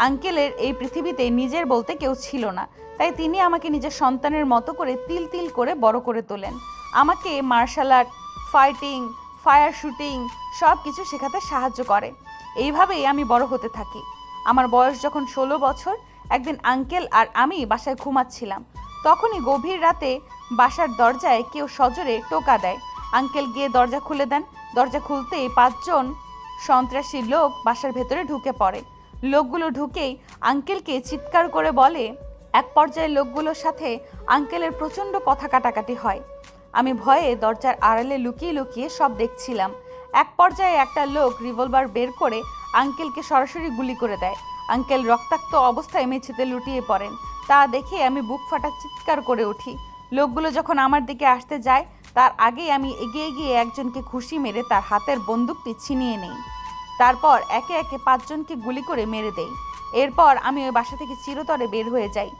আঙ্কেলের এই পৃথিবীতে নিজের বলতে কেউ ছিল না, তাই তিনি আমাকে নিজের সন্তানের মতো করে তিল তিল করে বড় করে তোলেন। আমাকে martial art, fighting, fire shooting সব কিছু শেখাতে সাহায্য করে। এইভাবেই আমি বড় হতে থাকি। আমার বয়স যখন 16 বছর, একদিন আঙ্কেল আর আমি বাসায় ঘুমাচ্ছিলাম। তখনই গভীর রাতে বাসার দরজায় কেউ সজোরে টোকা দেয়। আঙ্কেল গিয়ে দরজা খুলে দেন। দরজা খুলতেই 5 জন সন্ত্রাসী লোক বাসার ভেতরে ঢুকে পড়ে। লোকগুলো ঢুকেই আঙ্কেলকে চিৎকার করে বলে। এক পর্যায়ে লোকগুলোর সাথে আঙ্কেলের প্রচণ্ড কথা কাটাকাটি হয়। আমি ভয়ে দরজার আড়ালে লুকিয়ে লুকিয়ে সব দেখছিলাম। এক পর্যায়ে একটা লোক রিভলভার বের করে আঙ্কেলকে সরাসরি গুলি করে দেয়। আঙ্কেল রক্তাক্ত অবস্থায় মেঝেতে লুটিয়ে পড়েন। তা দেখে আমি বুক ফাটা চিৎকার করে উঠি। লোকগুলো যখন আমার দিকে আসতে যায়, তার আগেই আমি এগিয়ে গিয়ে একজনকে ঘুষি মেরে তার হাতের বন্দুকটি ছিনিয়ে নেই। তারপর একে একে 5 জনকে গুলি করে মেরে দেই। এরপর আমি ওই বাসা থেকে চিরতরে বের হয়ে যাই।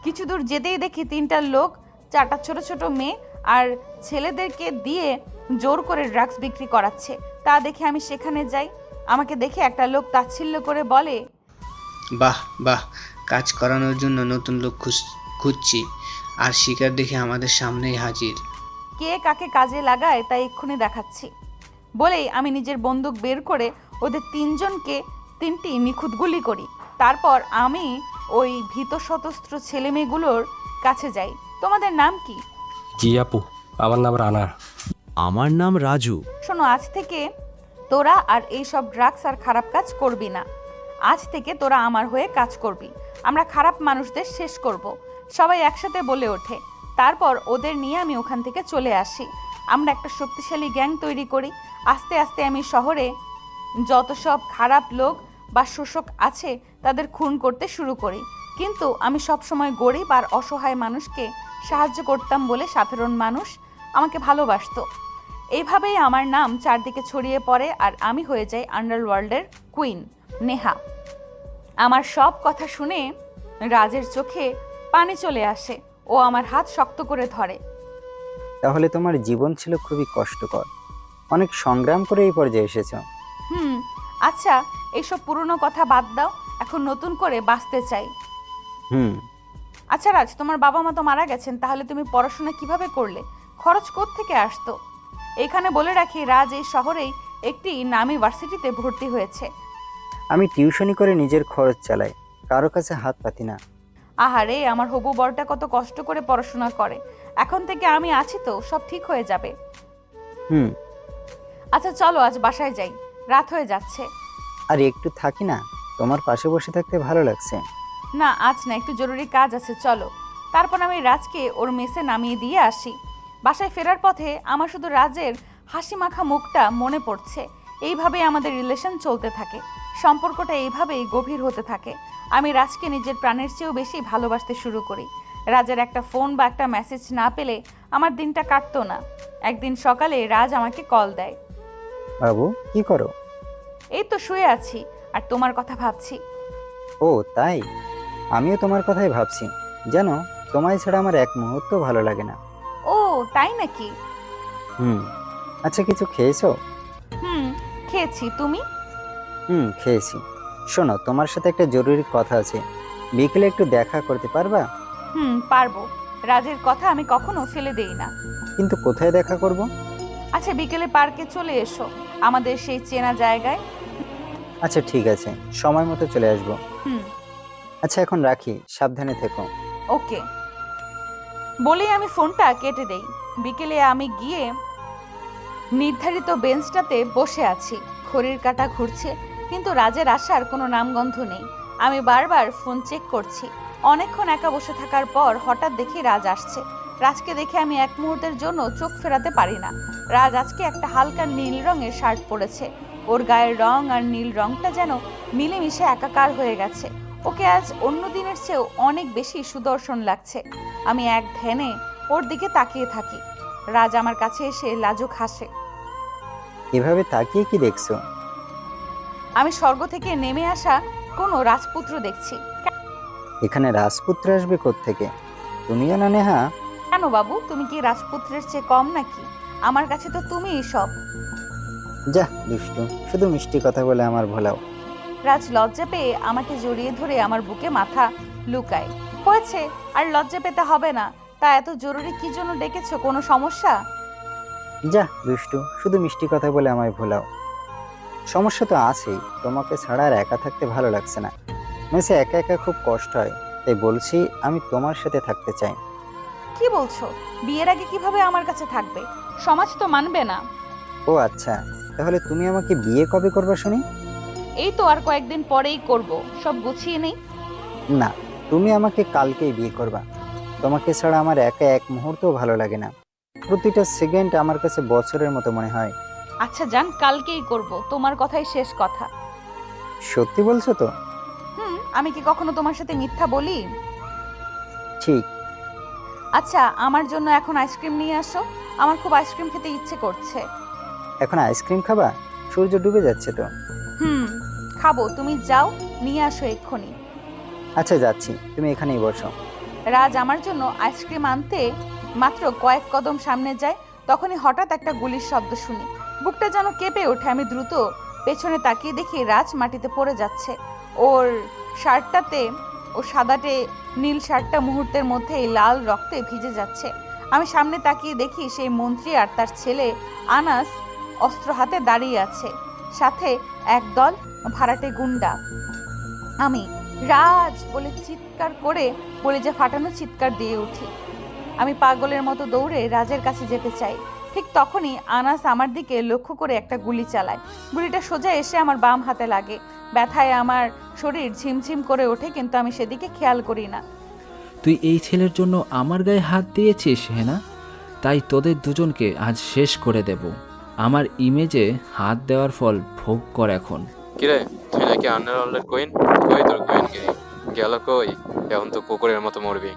কিছু দূর যেতেই দেখি 3টা লোক 4টা ছোট ছোট মেয়ে আর ছেলেদেরকে দিয়ে জোর করে ড্রাগস বিক্রি করাচ্ছে। তা দেখে আমি সেখানে যাই। আমাকে দেখে একটা লোক তাচ্ছিল্য করে বলে, বাহ বাহ, কাজ করানোর জন্য নতুন লোক খুঁজছি, আর শিকার দেখে আমাদের সামনেই হাজির। কে কাকে কাজে লাগায় তাই এক্ষুনি দেখাচ্ছি। বলেই আমি নিজের বন্দুক বের করে ওদের 3 জনকে 3টি নিখুঁত গুলি করি। তারপর আমি ওই ভীত সতস্ত্র ছেলে মেয়েগুলোর কাছে যাই। তোমাদের নাম কি? জি আপু, আমার নাম রানা। আমার নাম রাজু। শোনো, আজ থেকে তোরা আর এইসব ড্রাগস আর খারাপ কাজ করবি না। আজ থেকে তোরা আমার হয়ে কাজ করবি। আমরা খারাপ মানুষদের শেষ করব। সবাই একসাথে বলে ওঠে। তারপর ওদের নিয়ে আমি ওখান থেকে চলে আসি। আমরা একটা শক্তিশালী গ্যাং তৈরি করি। আস্তে আস্তে আমি শহরে যত সব খারাপ লোক বা শোষক আছে তাদের খুন করতে শুরু করি। কিন্তু আমি সবসময় গরিব আর অসহায় মানুষকে সাহায্য করতাম বলে সাধারণ মানুষ আমাকে ভালোবাসতো। এইভাবেই আমার নাম চারদিকে ছড়িয়ে পড়ে আর আমি হয়ে যাই আন্ডারওয়ার্ল্ডের কুইন নেহা। আমার সব কথা শুনে রাজের চোখে পানি চলে আসে। ও আমার হাত শক্ত করে ধরে। তাহলে তোমার জীবন ছিল খুবই কষ্টকর, অনেক সংগ্রাম করে এই পর্যায়ে এসেছো। আচ্ছা, এইসব পুরনো কথা বাদ দাও, এখন নতুন করে বাঁচতে চাই। হুম আচ্ছা রাজ, তোমার বাবা মা তো মারা গেছেন, তাহলে তুমি পড়াশোনা কিভাবে করলে? খরচ কোত্থেকে আসতো? এখানে বলে রাখি, রাজ এই শহরেই একটি নামী ভার্সিটিতে ভর্তি হয়েছে। আমি টিউশনি করে নিজের খরচ চালাই, কারো কাছে হাত পাতি না। আহারে, আমার হবু বরটা কত কষ্ট করে পড়াশোনা করে, এখন থেকে আমি আছি তো, সব ঠিক হয়ে যাবে। হুম আচ্ছা চলো আজ বাসায় যাই, রাত হয়ে যাচ্ছে। আর একটু থাকি না, তোমার পাশে বসে থাকতে ভালো লাগছে। না আজ না, একটু জরুরি কাজ আছে, চলো। তারপর আমি রাজকে ওর মেসে নামিয়ে দিয়ে আসি। বাসায় ফেরার পথে আমার শুধু রাজের হাসি মাখা মুখটা মনে পড়ছে। এইভাবেই আমাদের রিলেশন চলতে থাকে, সম্পর্কটা এইভাবেই গভীর হতে থাকে। আমি রাজকে নিজের প্রাণের চেয়েও বেশি ভালোবাসতে শুরু করি। রাজের একটা ফোন বা একটা মেসেজ না পেলে আমার দিনটা কাটতো না। একদিন সকালে রাজ আমাকে কল দেয়। বাবু কি করো? এই তো শুয়ে আছি, আর তোমার কথা ভাবছি। ও তাই, আমিও তোমার কথাই ভাবছি। জানো, তোমায় ছাড়া আমার এক মুহূর্ত ভালো লাগে না। ও তাই নাকি? আচ্ছা, কিছু খেয়েছো? খেয়েছি, তুমি? খেয়েছি। শোনো, তোমার সাথে একটা জরুরি কথা আছে, বিকেলে একটু দেখা করতে পারবা? পারবো। রাজের কথা আমি কখনো ফেলে দেই না। কিন্তু কোথায় দেখা করব? আচ্ছা, বিকেলে পার্কে চলে এসো, আমাদের সেই চেনা জায়গায়। আচ্ছা ঠিক আছে, সময় মতো চলে আসবো। আচ্ছা এখন রাখি, সাবধানে থেকো। ওকে বলেই আমি ফোনটা কেটে দেই। বিকেলে আমি গিয়ে নির্ধারিত বেঞ্চটাতে বসে আছি। ঘড়ির কাঁটা ঘুরছে, কিন্তু রাজের আসার কোনো নামগন্ধ নেই। আমি বারবার ফোন চেক করছি। অনেকক্ষণ একা বসে থাকার পর হঠাৎ দেখি রাজ আসছে। রাজকে দেখে আমি এক মুহূর্তের জন্য চোখ ফেরাতে পারি না। রাজ আজকে একটা হালকা নীল রঙের শার্ট পরেছে। ওর গায়ের রং আর নীল রংটা যেন মিলেমিশে একাকার হয়ে গেছে। ওকে আজ অন্য দিনের চেয়েও অনেক বেশি সুদর্শন লাগছে। আমি এক ধ্যানে ওর দিকে তাকিয়ে থাকি। রাজ আমার কাছে এসে লাজুক হাসে। এভাবে তাকিয়ে কি দেখছো? আমি স্বর্গ থেকে নেমে আসা কোনো রাজপুত্র দেখছি। এখানে রাজপুত্র আসবে কোত্থেকে? তুমিও না নেহা? কেন বাবু, তুমি কি রাজপুত্রের চেয়ে কম নাকি? আমার কাছে তো তুমিই সব। যা দুষ্টু, শুধু মিষ্টি কথা বলে আমার ভোলাও। রাজ লজ্জা পেয়ে আমাকে জড়িয়ে ধরে আমার বুকে মাথা লুকায়। হয়েছে, আর লজ্জা পেতে হবে না। তা এত জরুরি কি জন্য ডেকেছো? কোনো সমস্যা? যা দুষ্টু, শুধু মিষ্টি কথা বলে আমায় ভোলাও। সমস্যা তো আছেই, তোমাকে ছাড়া আর একা থাকতে ভালো লাগছে না। মেসে একা একা খুব কষ্ট হয়, তাই বলছি আমি তোমার সাথে থাকতে চাই। কি বলছো? বিয়ের আগে কিভাবে আমার কাছে থাকবে? সমাজ তো মানবে না। ও আচ্ছা, তাহলে তুমি আমাকে বিয়ে কবে করবে শুনি? এই তো আর কয়েকদিন পরেই করব, সব গুছিয়ে নেই। না, তুমি আমাকে কালকেই বিয়ে করবা। তোমাকে ছাড়া আমার একা এক মুহূর্তও ভালো লাগে না। প্রতিটা সেকেন্ড আমার কাছে বছরের মতো মনে হয়। আচ্ছা জান, কালকেই করব, তোমার কথাই শেষ কথা। সত্যি বলছো তো? আমি কি কখনো তোমার সাথে মিথ্যা বলি? ঠিক। আচ্ছা, আমার জন্য এখন আইসক্রিম নিয়ে আসো, আমার খুব আইসক্রিম খেতে ইচ্ছে করছে। এখন আইসক্রিম খাবা? সূর্য ডুবে যাচ্ছে তো। খাবো, তুমি যাও নিয়ে আসো এক্ষুনি। আচ্ছা যাচ্ছি, তুমি এখানেই বসো। রাজ আমার জন্য আইসক্রিম আনতে মাত্র কয়েক কদম সামনে যায়, তখনই হঠাৎ একটা গুলির শব্দ শুনি। বুকটা যেন কেঁপে ওঠে। আমি দ্রুত পেছনে তাকিয়ে দেখি রাজ মাটিতে পড়ে যাচ্ছে। ওর শার্টটাতে, ও সাদাটে নীল শার্টটা মুহূর্তের মধ্যেই লাল রক্তে ভিজে যাচ্ছে। আমি সামনে তাকিয়ে দেখি সেই মন্ত্রী আর তার ছেলে আনাস অস্ত্র হাতে দাঁড়িয়ে আছে, সাথে একদল ভাড়াটে গুন্ডা। আমি রাজ বলে চিৎকার করে কলিজা ফাটানো চিৎকার দিয়ে উঠি। আমি পাগলের মতো দৌড়ে রাজের কাছে যেতে চাই। ঠিক তখনই আনাস আমার দিকে লক্ষ্য করে একটা গুলি চালায়। গুলিটা সোজা এসে আমার বাম হাতে লাগে। ব্যথায় আমার শরীর ঝিমঝিম করে ওঠে, কিন্তু আমি সেদিকে খেয়াল করি না। তুই এই ছেলের জন্য আমার গায়ে হাত দিয়েছিস হেনা, তাই তোদের দুজনকে আজ শেষ করে দেব। আমার ইমেজে হাত দেওয়ার ফল ভোগ কর এখন। কিরে, তুই নাকি আন্ডারওয়ার্ল্ডের কুইন? কই তোর কুইনগিরি গেল কই? এখন তো কুকুরের মতো মরবি।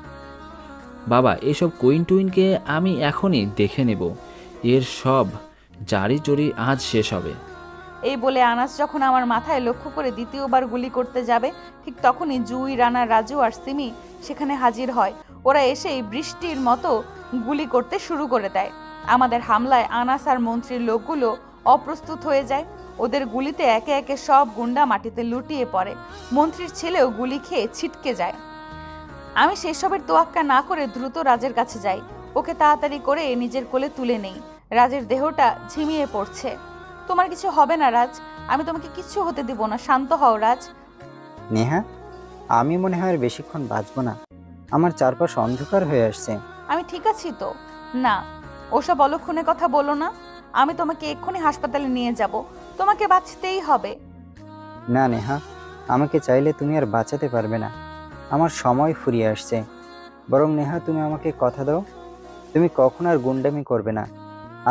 বাবা, এসব কুইন টুইনকে আমি এখনই দেখে নেব। এর সব জারি জড়ি আজ শেষ হবে। এই বলে আনাস যখন আমার মাথায় লক্ষ্য করে দ্বিতীয়বার গুলি করতে যাবে, ঠিক তখনই জুই, রানা, রাজু আর সিমি সেখানে হাজির হয়। ওরা এসেই বৃষ্টির মতো গুলি করতে শুরু করে দেয়। আমাদের হামলায় আনাস আর মন্ত্রীর লোকগুলো অপ্রস্তুত হয়ে যায়। ওদের গুলিতে একে একে সব গুন্ডা মাটিতে লুটিয়ে পড়ে। মন্ত্রীর ছেলেও গুলি খেয়ে ছিটকে যায়। আমি সেসবের তোয়াক্কা না করে দ্রুত রাজের কাছে যাই। ওকে তাড়াতাড়ি করে নিজের কোলে তুলে নেই। রাজের দেহটা ঝিমিয়ে পড়ছে। তোমার কিছু হবে না রাজ, আমি তোমাকে কিচ্ছু হতে দিব না, শান্ত হও রাজ। নেহা, আমি মনে হয় আর বেশিক্ষণ বাঁচবো না। আমার চারপাশ অন্ধকার হয়ে আসছে। আমি ঠিক আছি তো? না, ওসব অলক্ষণে কথা বলো না। আমি তোমাকে এক্ষুনি হাসপাতালে নিয়ে যাব। তোমাকে বাঁচতেই হবে। না নেহা, আমাকে চাইলে তুমি আর বাঁচাতে পারবে না। আমার সময় ফুরিয়ে আসছে। বরং নেহা, তুমি আমাকে কথা দাও, তুমি কখনো আর গুন্ডামি করবে না।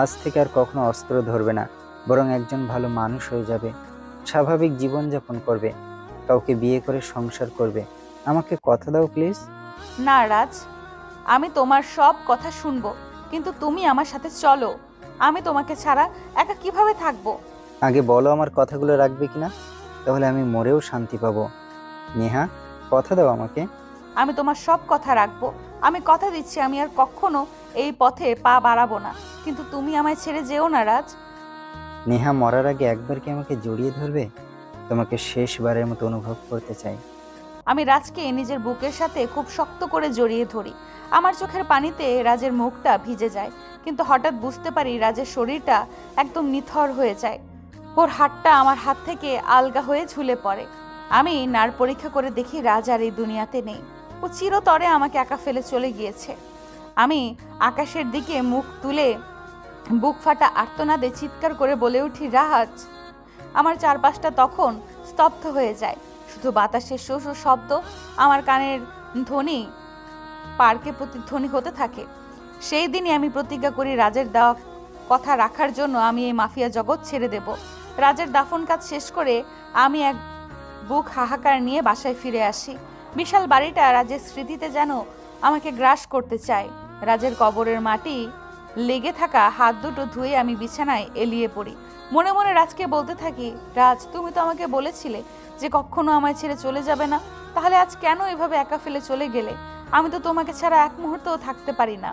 আজ থেকে আর কখনো অস্ত্র ধরবে না, বরং একজন ভালো মানুষ হয়ে যাবে, স্বাভাবিক জীবনযাপন করবে, কাউকে বিয়ে করে সংসার করবে। আমাকে কথা দাও প্লিজ। না রাজ, আমি তোমার সব কথা শুনবো, কিন্তু তুমি আমার সাথে চলো। আমি তোমাকে ছাড়া একা কিভাবে থাকবো? আগে বলো আমার কথাগুলো রাখবে কিনা, তাহলে আমি মরেও শান্তি পাবো। নেহা, কথা দাও আমাকে। আমি তোমার সব কথা রাখবো। আমি কথা দিচ্ছি আমি আর কখনো এই পথে পা বাড়াবো না, কিন্তু তুমি আমায় ছেড়ে যেও না রাজ। নেহা, মরার আগে একবার কি আমাকে জড়িয়ে ধরবে? তোমাকে শেষবারের মতো অনুভব করতে চাই। আমি রাজকে নিজের বুকের সাথে খুব শক্ত করে জড়িয়ে ধরি। আমার চোখের পানিতে রাজের মুখটা ভিজে যায়, কিন্তু হঠাৎ বুঝতে পারি রাজের শরীরটা একদম নিথর হয়ে যায়। ওর হাতটা আমার হাত থেকে আলগা হয়ে ঝুলে পড়ে। আমি নার পরীক্ষা করে দেখি রাজ আর এই দুনিয়াতে নেই। ও চিরতরে আমাকে একা ফেলে চলে গিয়েছে। আমি আকাশের দিকে মুখ তুলে বুক ফাটা আর্তনাদে চিৎকার করে বলে উঠি, রাজ। আমার চারপাশটা তখন স্তব্ধ হয়ে যায়। শুধু বাতাসের শো শো শব্দ আমার কানের ধ্বনি পার্কে প্রতিধ্বনি হতে থাকে। সেই দিনই আমি প্রতিজ্ঞা করি রাজের দেওয়া কথা রাখার জন্য আমি এই মাফিয়া জগৎ ছেড়ে দেব। রাজের দাফন কাজ শেষ করে আমি এক বুক হাহাকার নিয়ে বাসায় ফিরে আসি। বিশাল বাড়িটা রাজের স্মৃতিতে যেন আমাকে গ্রাস করতে চায়। রাজের কবরের মাটি লেগে থাকা হাত দুটো ধুয়ে আমি বিছানায় এলিয়ে পড়ি। মনে মনে রাজকে বলতে থাকি, রাজ, তুমি তো আমাকে বলেছিলে যে কখনো আমায় ছেড়ে চলে যাবে না, তাহলে আজ কেন এভাবে একা ফেলে চলে গেলে? আমি তো তোমাকে ছাড়া এক মুহূর্তও থাকতে পারি না।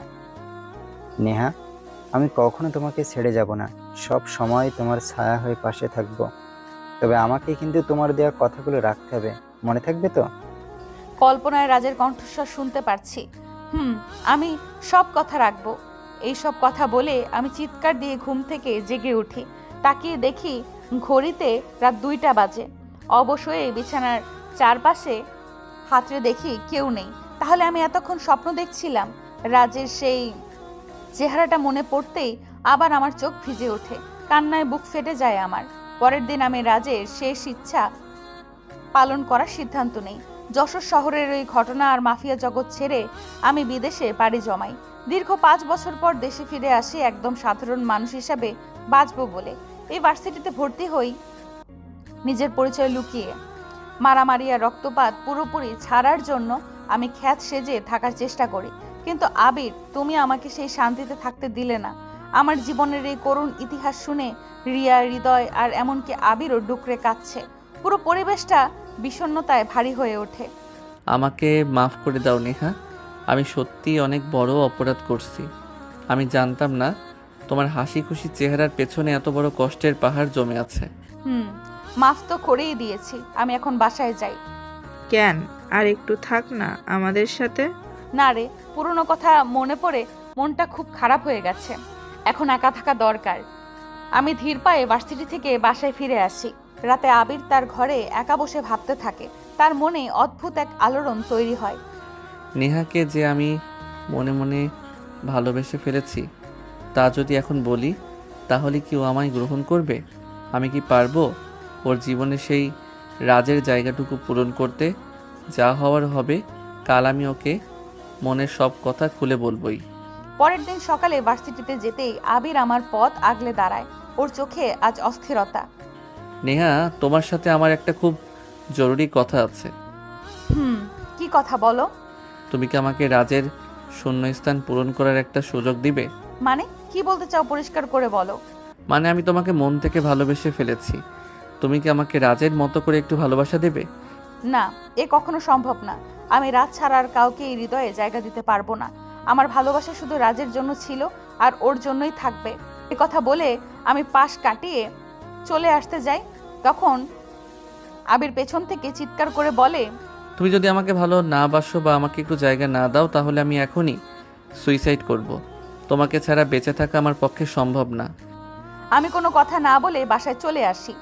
নেহা, আমি কখনো তোমাকে ছেড়ে যাব না। সব সময় তোমার ছায়া হয়ে পাশে থাকবো। তবে আমাকে কিন্তু তোমার দেওয়া কথাগুলো রাখতে হবে, মনে থাকবে তো? কল্পনায় রাজের কণ্ঠস্বর শুনতে পারছি। আমি সব কথা রাখবো। এই সব কথা বলে আমি চিৎকার দিয়ে ঘুম থেকে জেগে উঠি। তাকিয়ে দেখি ঘড়িতে রাত 2টা বাজে। অবশ্যই বিছানার চারপাশে হাতড়ে দেখি কেউ নেই। তাহলে আমি এতক্ষণ স্বপ্ন দেখছিলাম? রাজের সেই চেহারাটা মনে পড়তেই আবার আমার চোখ ভিজে ওঠে, কান্নায় বুক ফেটে যায় আমার। পরের দিন আমি রাজের শেষ ইচ্ছা পালন করার সিদ্ধান্ত নেই। যশোর শহরের ওই ঘটনা আর মাফিয়া জগৎ ছেড়ে আমি বিদেশে পাড়ি জমাই। দীর্ঘ 5 বছর পর দেশে ফিরে আসি একদম সাধারণ মানুষ হিসাবে বাঁচবো বলে। এই ভার্সিটিতে ভর্তি হই নিজের পরিচয় লুকিয়ে। মারামারি আর রক্তপাত পুরোপুরি ছাড়ার জন্য আমি খ্যাত সেজে থাকার চেষ্টা করি। কিন্তু আবির, তুমি আমাকে সেই শান্তিতে থাকতে দিলে না। আমার জীবনের এই করুণ ইতিহাস শুনে রিয়া, হৃদয় আর এমনকি আবিরও ডুকরে কাঁদছে। পুরো পরিবেশটা বিষণ্ণতায় ভারী হয়ে ওঠে। আমাকে মাফ করে দাও নেহা, আমি সত্যি অনেক বড় অপরাধ করছি। আমি জানতাম না তোমার হাসি খুশি চেহারার পেছনে এত বড় কষ্টের পাহাড় জমে আছে। মাফ তো করেই দিয়েছি। আমি এখন বাসায় যাই। কেন, আর একটু থাক না আমাদের সাথে? না রে, পুরনো কথা মনে পড়ে মনটা খুব খারাপ হয়ে গেছে। এখন একা থাকা দরকার। আমি ধীর পায়ে ভার্সিটি থেকে বাসায় ফিরে আসি। রাতে আবির তার ঘরে একা বসে ভাবতে থাকে। তার মনে অদ্ভুত এক আলোড়ন তৈরি হয়। নেহাকে যে আমি মনে মনে ভালোবেসে ফেলেছি, তা যদি এখন বলি তাহলে কি ও আমায় গ্রহণ করবে? আমি কি পারবো ওর জীবনে সেই রাজের জায়গাটুকু পূরণ করতে? যা হওয়ার হবে, কাল আমি ওকে মনের সব কথা খুলে বলবই। পরের দিন সকালে ভার্সিটিতে যেতেই আবির আমার পথ আগলে দাঁড়ায়। ওর চোখে আজ অস্থিরতা। নেহা, তোমার সাথে আমার একটা খুব জরুরি কথা আছে। কি কথা বলো? তুমি কি আমাকে রাজের শূন্যস্থান পূরণ করার একটা সুযোগ দিবে? মানে কি বলতে চাও, পরিষ্কার করে বলো। মানে আমি তোমাকে মন থেকে ভালোবেসে ফেলেছি। তুমি কি আমাকে রাজের মতো করে একটু ভালোবাসা দেবে? না, এ কখনো সম্ভব না। আমি রাজ ছাড়া আর কাউকে এই হৃদয়ে জায়গা দিতে পারবো না। আমার ভালোবাসা শুধু রাজের জন্য ছিল আর ওর জন্যই থাকবে। এ কথা বলে আমি পাশ কাটিয়ে চলে আসতে যাই, তখন আবির পেছন থেকে চিৎকার করে বলে, তুমি যদি আমাকে ভালো না বাসো বা আমাকে একটু জায়গা না দাও তাহলে আমি এখনই সুইসাইড করব। তোমাকে ছাড়া বেঁচে থাকা আমার পক্ষে সম্ভব না। আমি কোনো কথা না বলে বাসায় চলে আসি।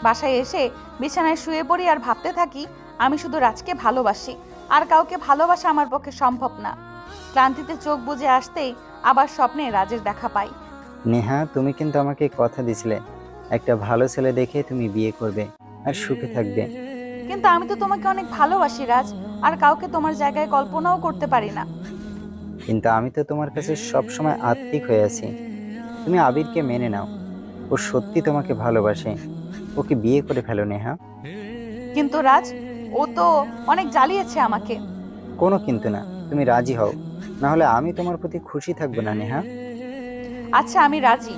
বাসায় এসে বিছানায় শুয়ে পড়ি আর ভাবতে থাকি আমি শুধু রাজকে ভালোবাসি, আর কাউকে ভালোবাসা আমার পক্ষে সম্ভব না। ক্লান্তিতে চোখ বুজে আসতেই আবার স্বপ্নে রাজের দেখা পাই। নেহা, তুমি কিন্তু আমাকে কথা দিছিলে একটা ভালো ছেলে দেখে তুমি বিয়ে করবে আর সুখে থাকবে। কিন্তু আমি তো তোমাকে অনেক ভালোবাসি রাজ, আর কাউকে তোমার জায়গায় কল্পনাও করতে পারি না। কিন্তু আমি তো তোমার কাছে সবসময় আত্মিক হয়ে আছি। তুমি আবিরকে মেনে নাও, ও সত্যি তোমাকে ভালোবাসে, ওকে বিয়ে করে ফেলো নেহা। কিন্তু রাজ, ও তো অনেক জ্বালিয়েছে আমাকে। কোনো কিন্তু না, তুমি রাজি হও, না হলে আমি তোমার প্রতি খুশি থাকবো না নেহা। আচ্ছা, আমি রাজি।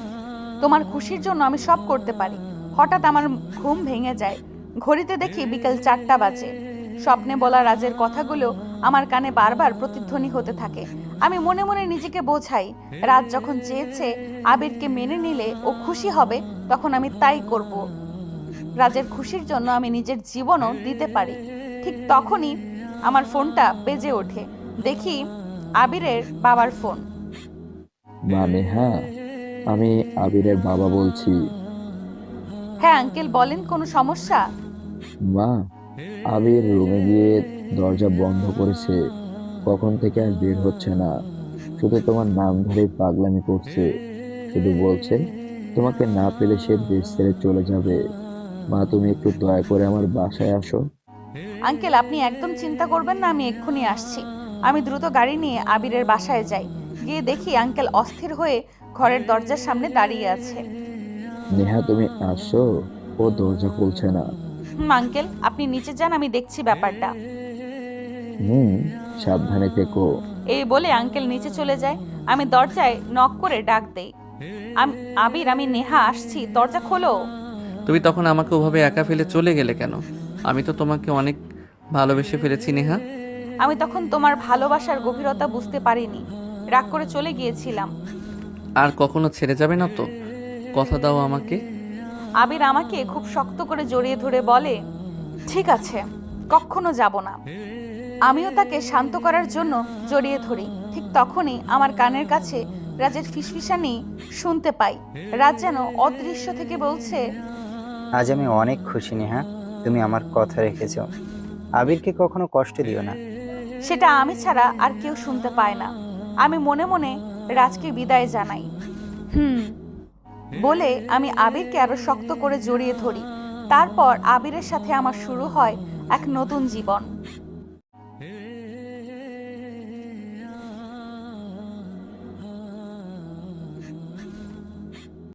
তোমার খুশির জন্য আমি সব করতে পারি। হঠাৎ আমার ঘুম ভেঙে যায়। ঘড়িতে দেখি বিকেল 4টা বাজে। স্বপ্নে বলা রাজের কথাগুলো আমার কানে বারবার প্রতিধ্বনি হতে থাকে। আমি মনে মনে নিজেকে বোঝাই, রাজ যখন চেয়েছে আবিরকে মেনে নিলে ও খুশি হবে, তখন আমি তাই করব। রাজের খুশির জন্য আমি নিজের জীবনও দিতে পারি। ঠিক তখনই আমার ফোনটা বেজে ওঠে। দেখি আবিরের বাবার ফোন। মা নেহা, আমি আবিরের বাবা বলছি। হ্যাঁ আঙ্কেল, বলেন, কোনো সমস্যা? মা, আবির রুমে গিয়ে দরজা বন্ধ করেছে, কখন থেকে আর বের হচ্ছে না। শুধু তোমার নাম ধরে পাগলামি করছে, শুধু বলছে তোমাকে না পেলে সে দেশ ছেড়ে চলে যাবে। মা, তুমি একটু দয়া করে আমার বাসায় আসো। আঙ্কেল, আপনি একদম চিন্তা করবেন না, আমি এক্ষুনি আসছি। আমি দ্রুত গাড়ি নিয়ে আবিরের বাসায় যাই। গিয়ে দেখি আঙ্কেল অস্থির হয়ে ঘরের দরজার সামনে দাঁড়িয়ে আছে। নেহা, তুমি আসো, ও দরজা খুলছে না। আঙ্কেল, আপনি নিচে যান, আমি দেখছি ব্যাপারটা। সাবধানে থেকো। এই বলে আঙ্কেল নিচে চলে যায়। আমি দরজায় নক করে ডাক দেই, আবির, আমি নেহা আসছি, দরজা খোলো। তুমি তখন আমাকে ওভাবে একা ফেলে চলে গেলে কেন? আমি তো তোমাকে অনেক ভালোবেসে ফেলেছি নেহা। আমি তখন তোমার ভালোবাসার গভীরতা বুঝতে পারিনি, রাগ করে চলে গিয়েছিলাম। আর কখনো ছেড়ে যাবে না তো? কথা দাও আমাকে। আবির আমাকে খুব শক্ত করে জড়িয়ে ধরে বলে, ঠিক আছে, কখনো যাব না। আমিও তাকে শান্ত করার জন্য জড়িয়ে ধরি। ঠিক তখনই আমার কানের কাছে রাজের ফিসফিসানি শুনতে পাই। রাজ যেন অদৃশ্য থেকে বলছে, আজ আমি অনেক খুশি নেহা, তুমি আমার কথা রেখেছো। আবিরকে কখনো কষ্ট দিও না। সেটা আমি ছাড়া আর কেউ শুনতে পায় না। আমি মনে মনে রাজকে বিদায় জানাই। বলে আমি আবিরকে আরো শক্ত করে জড়িয়ে ধরি। তারপর আবিরের সাথে আমার শুরু হয় এক নতুন জীবন।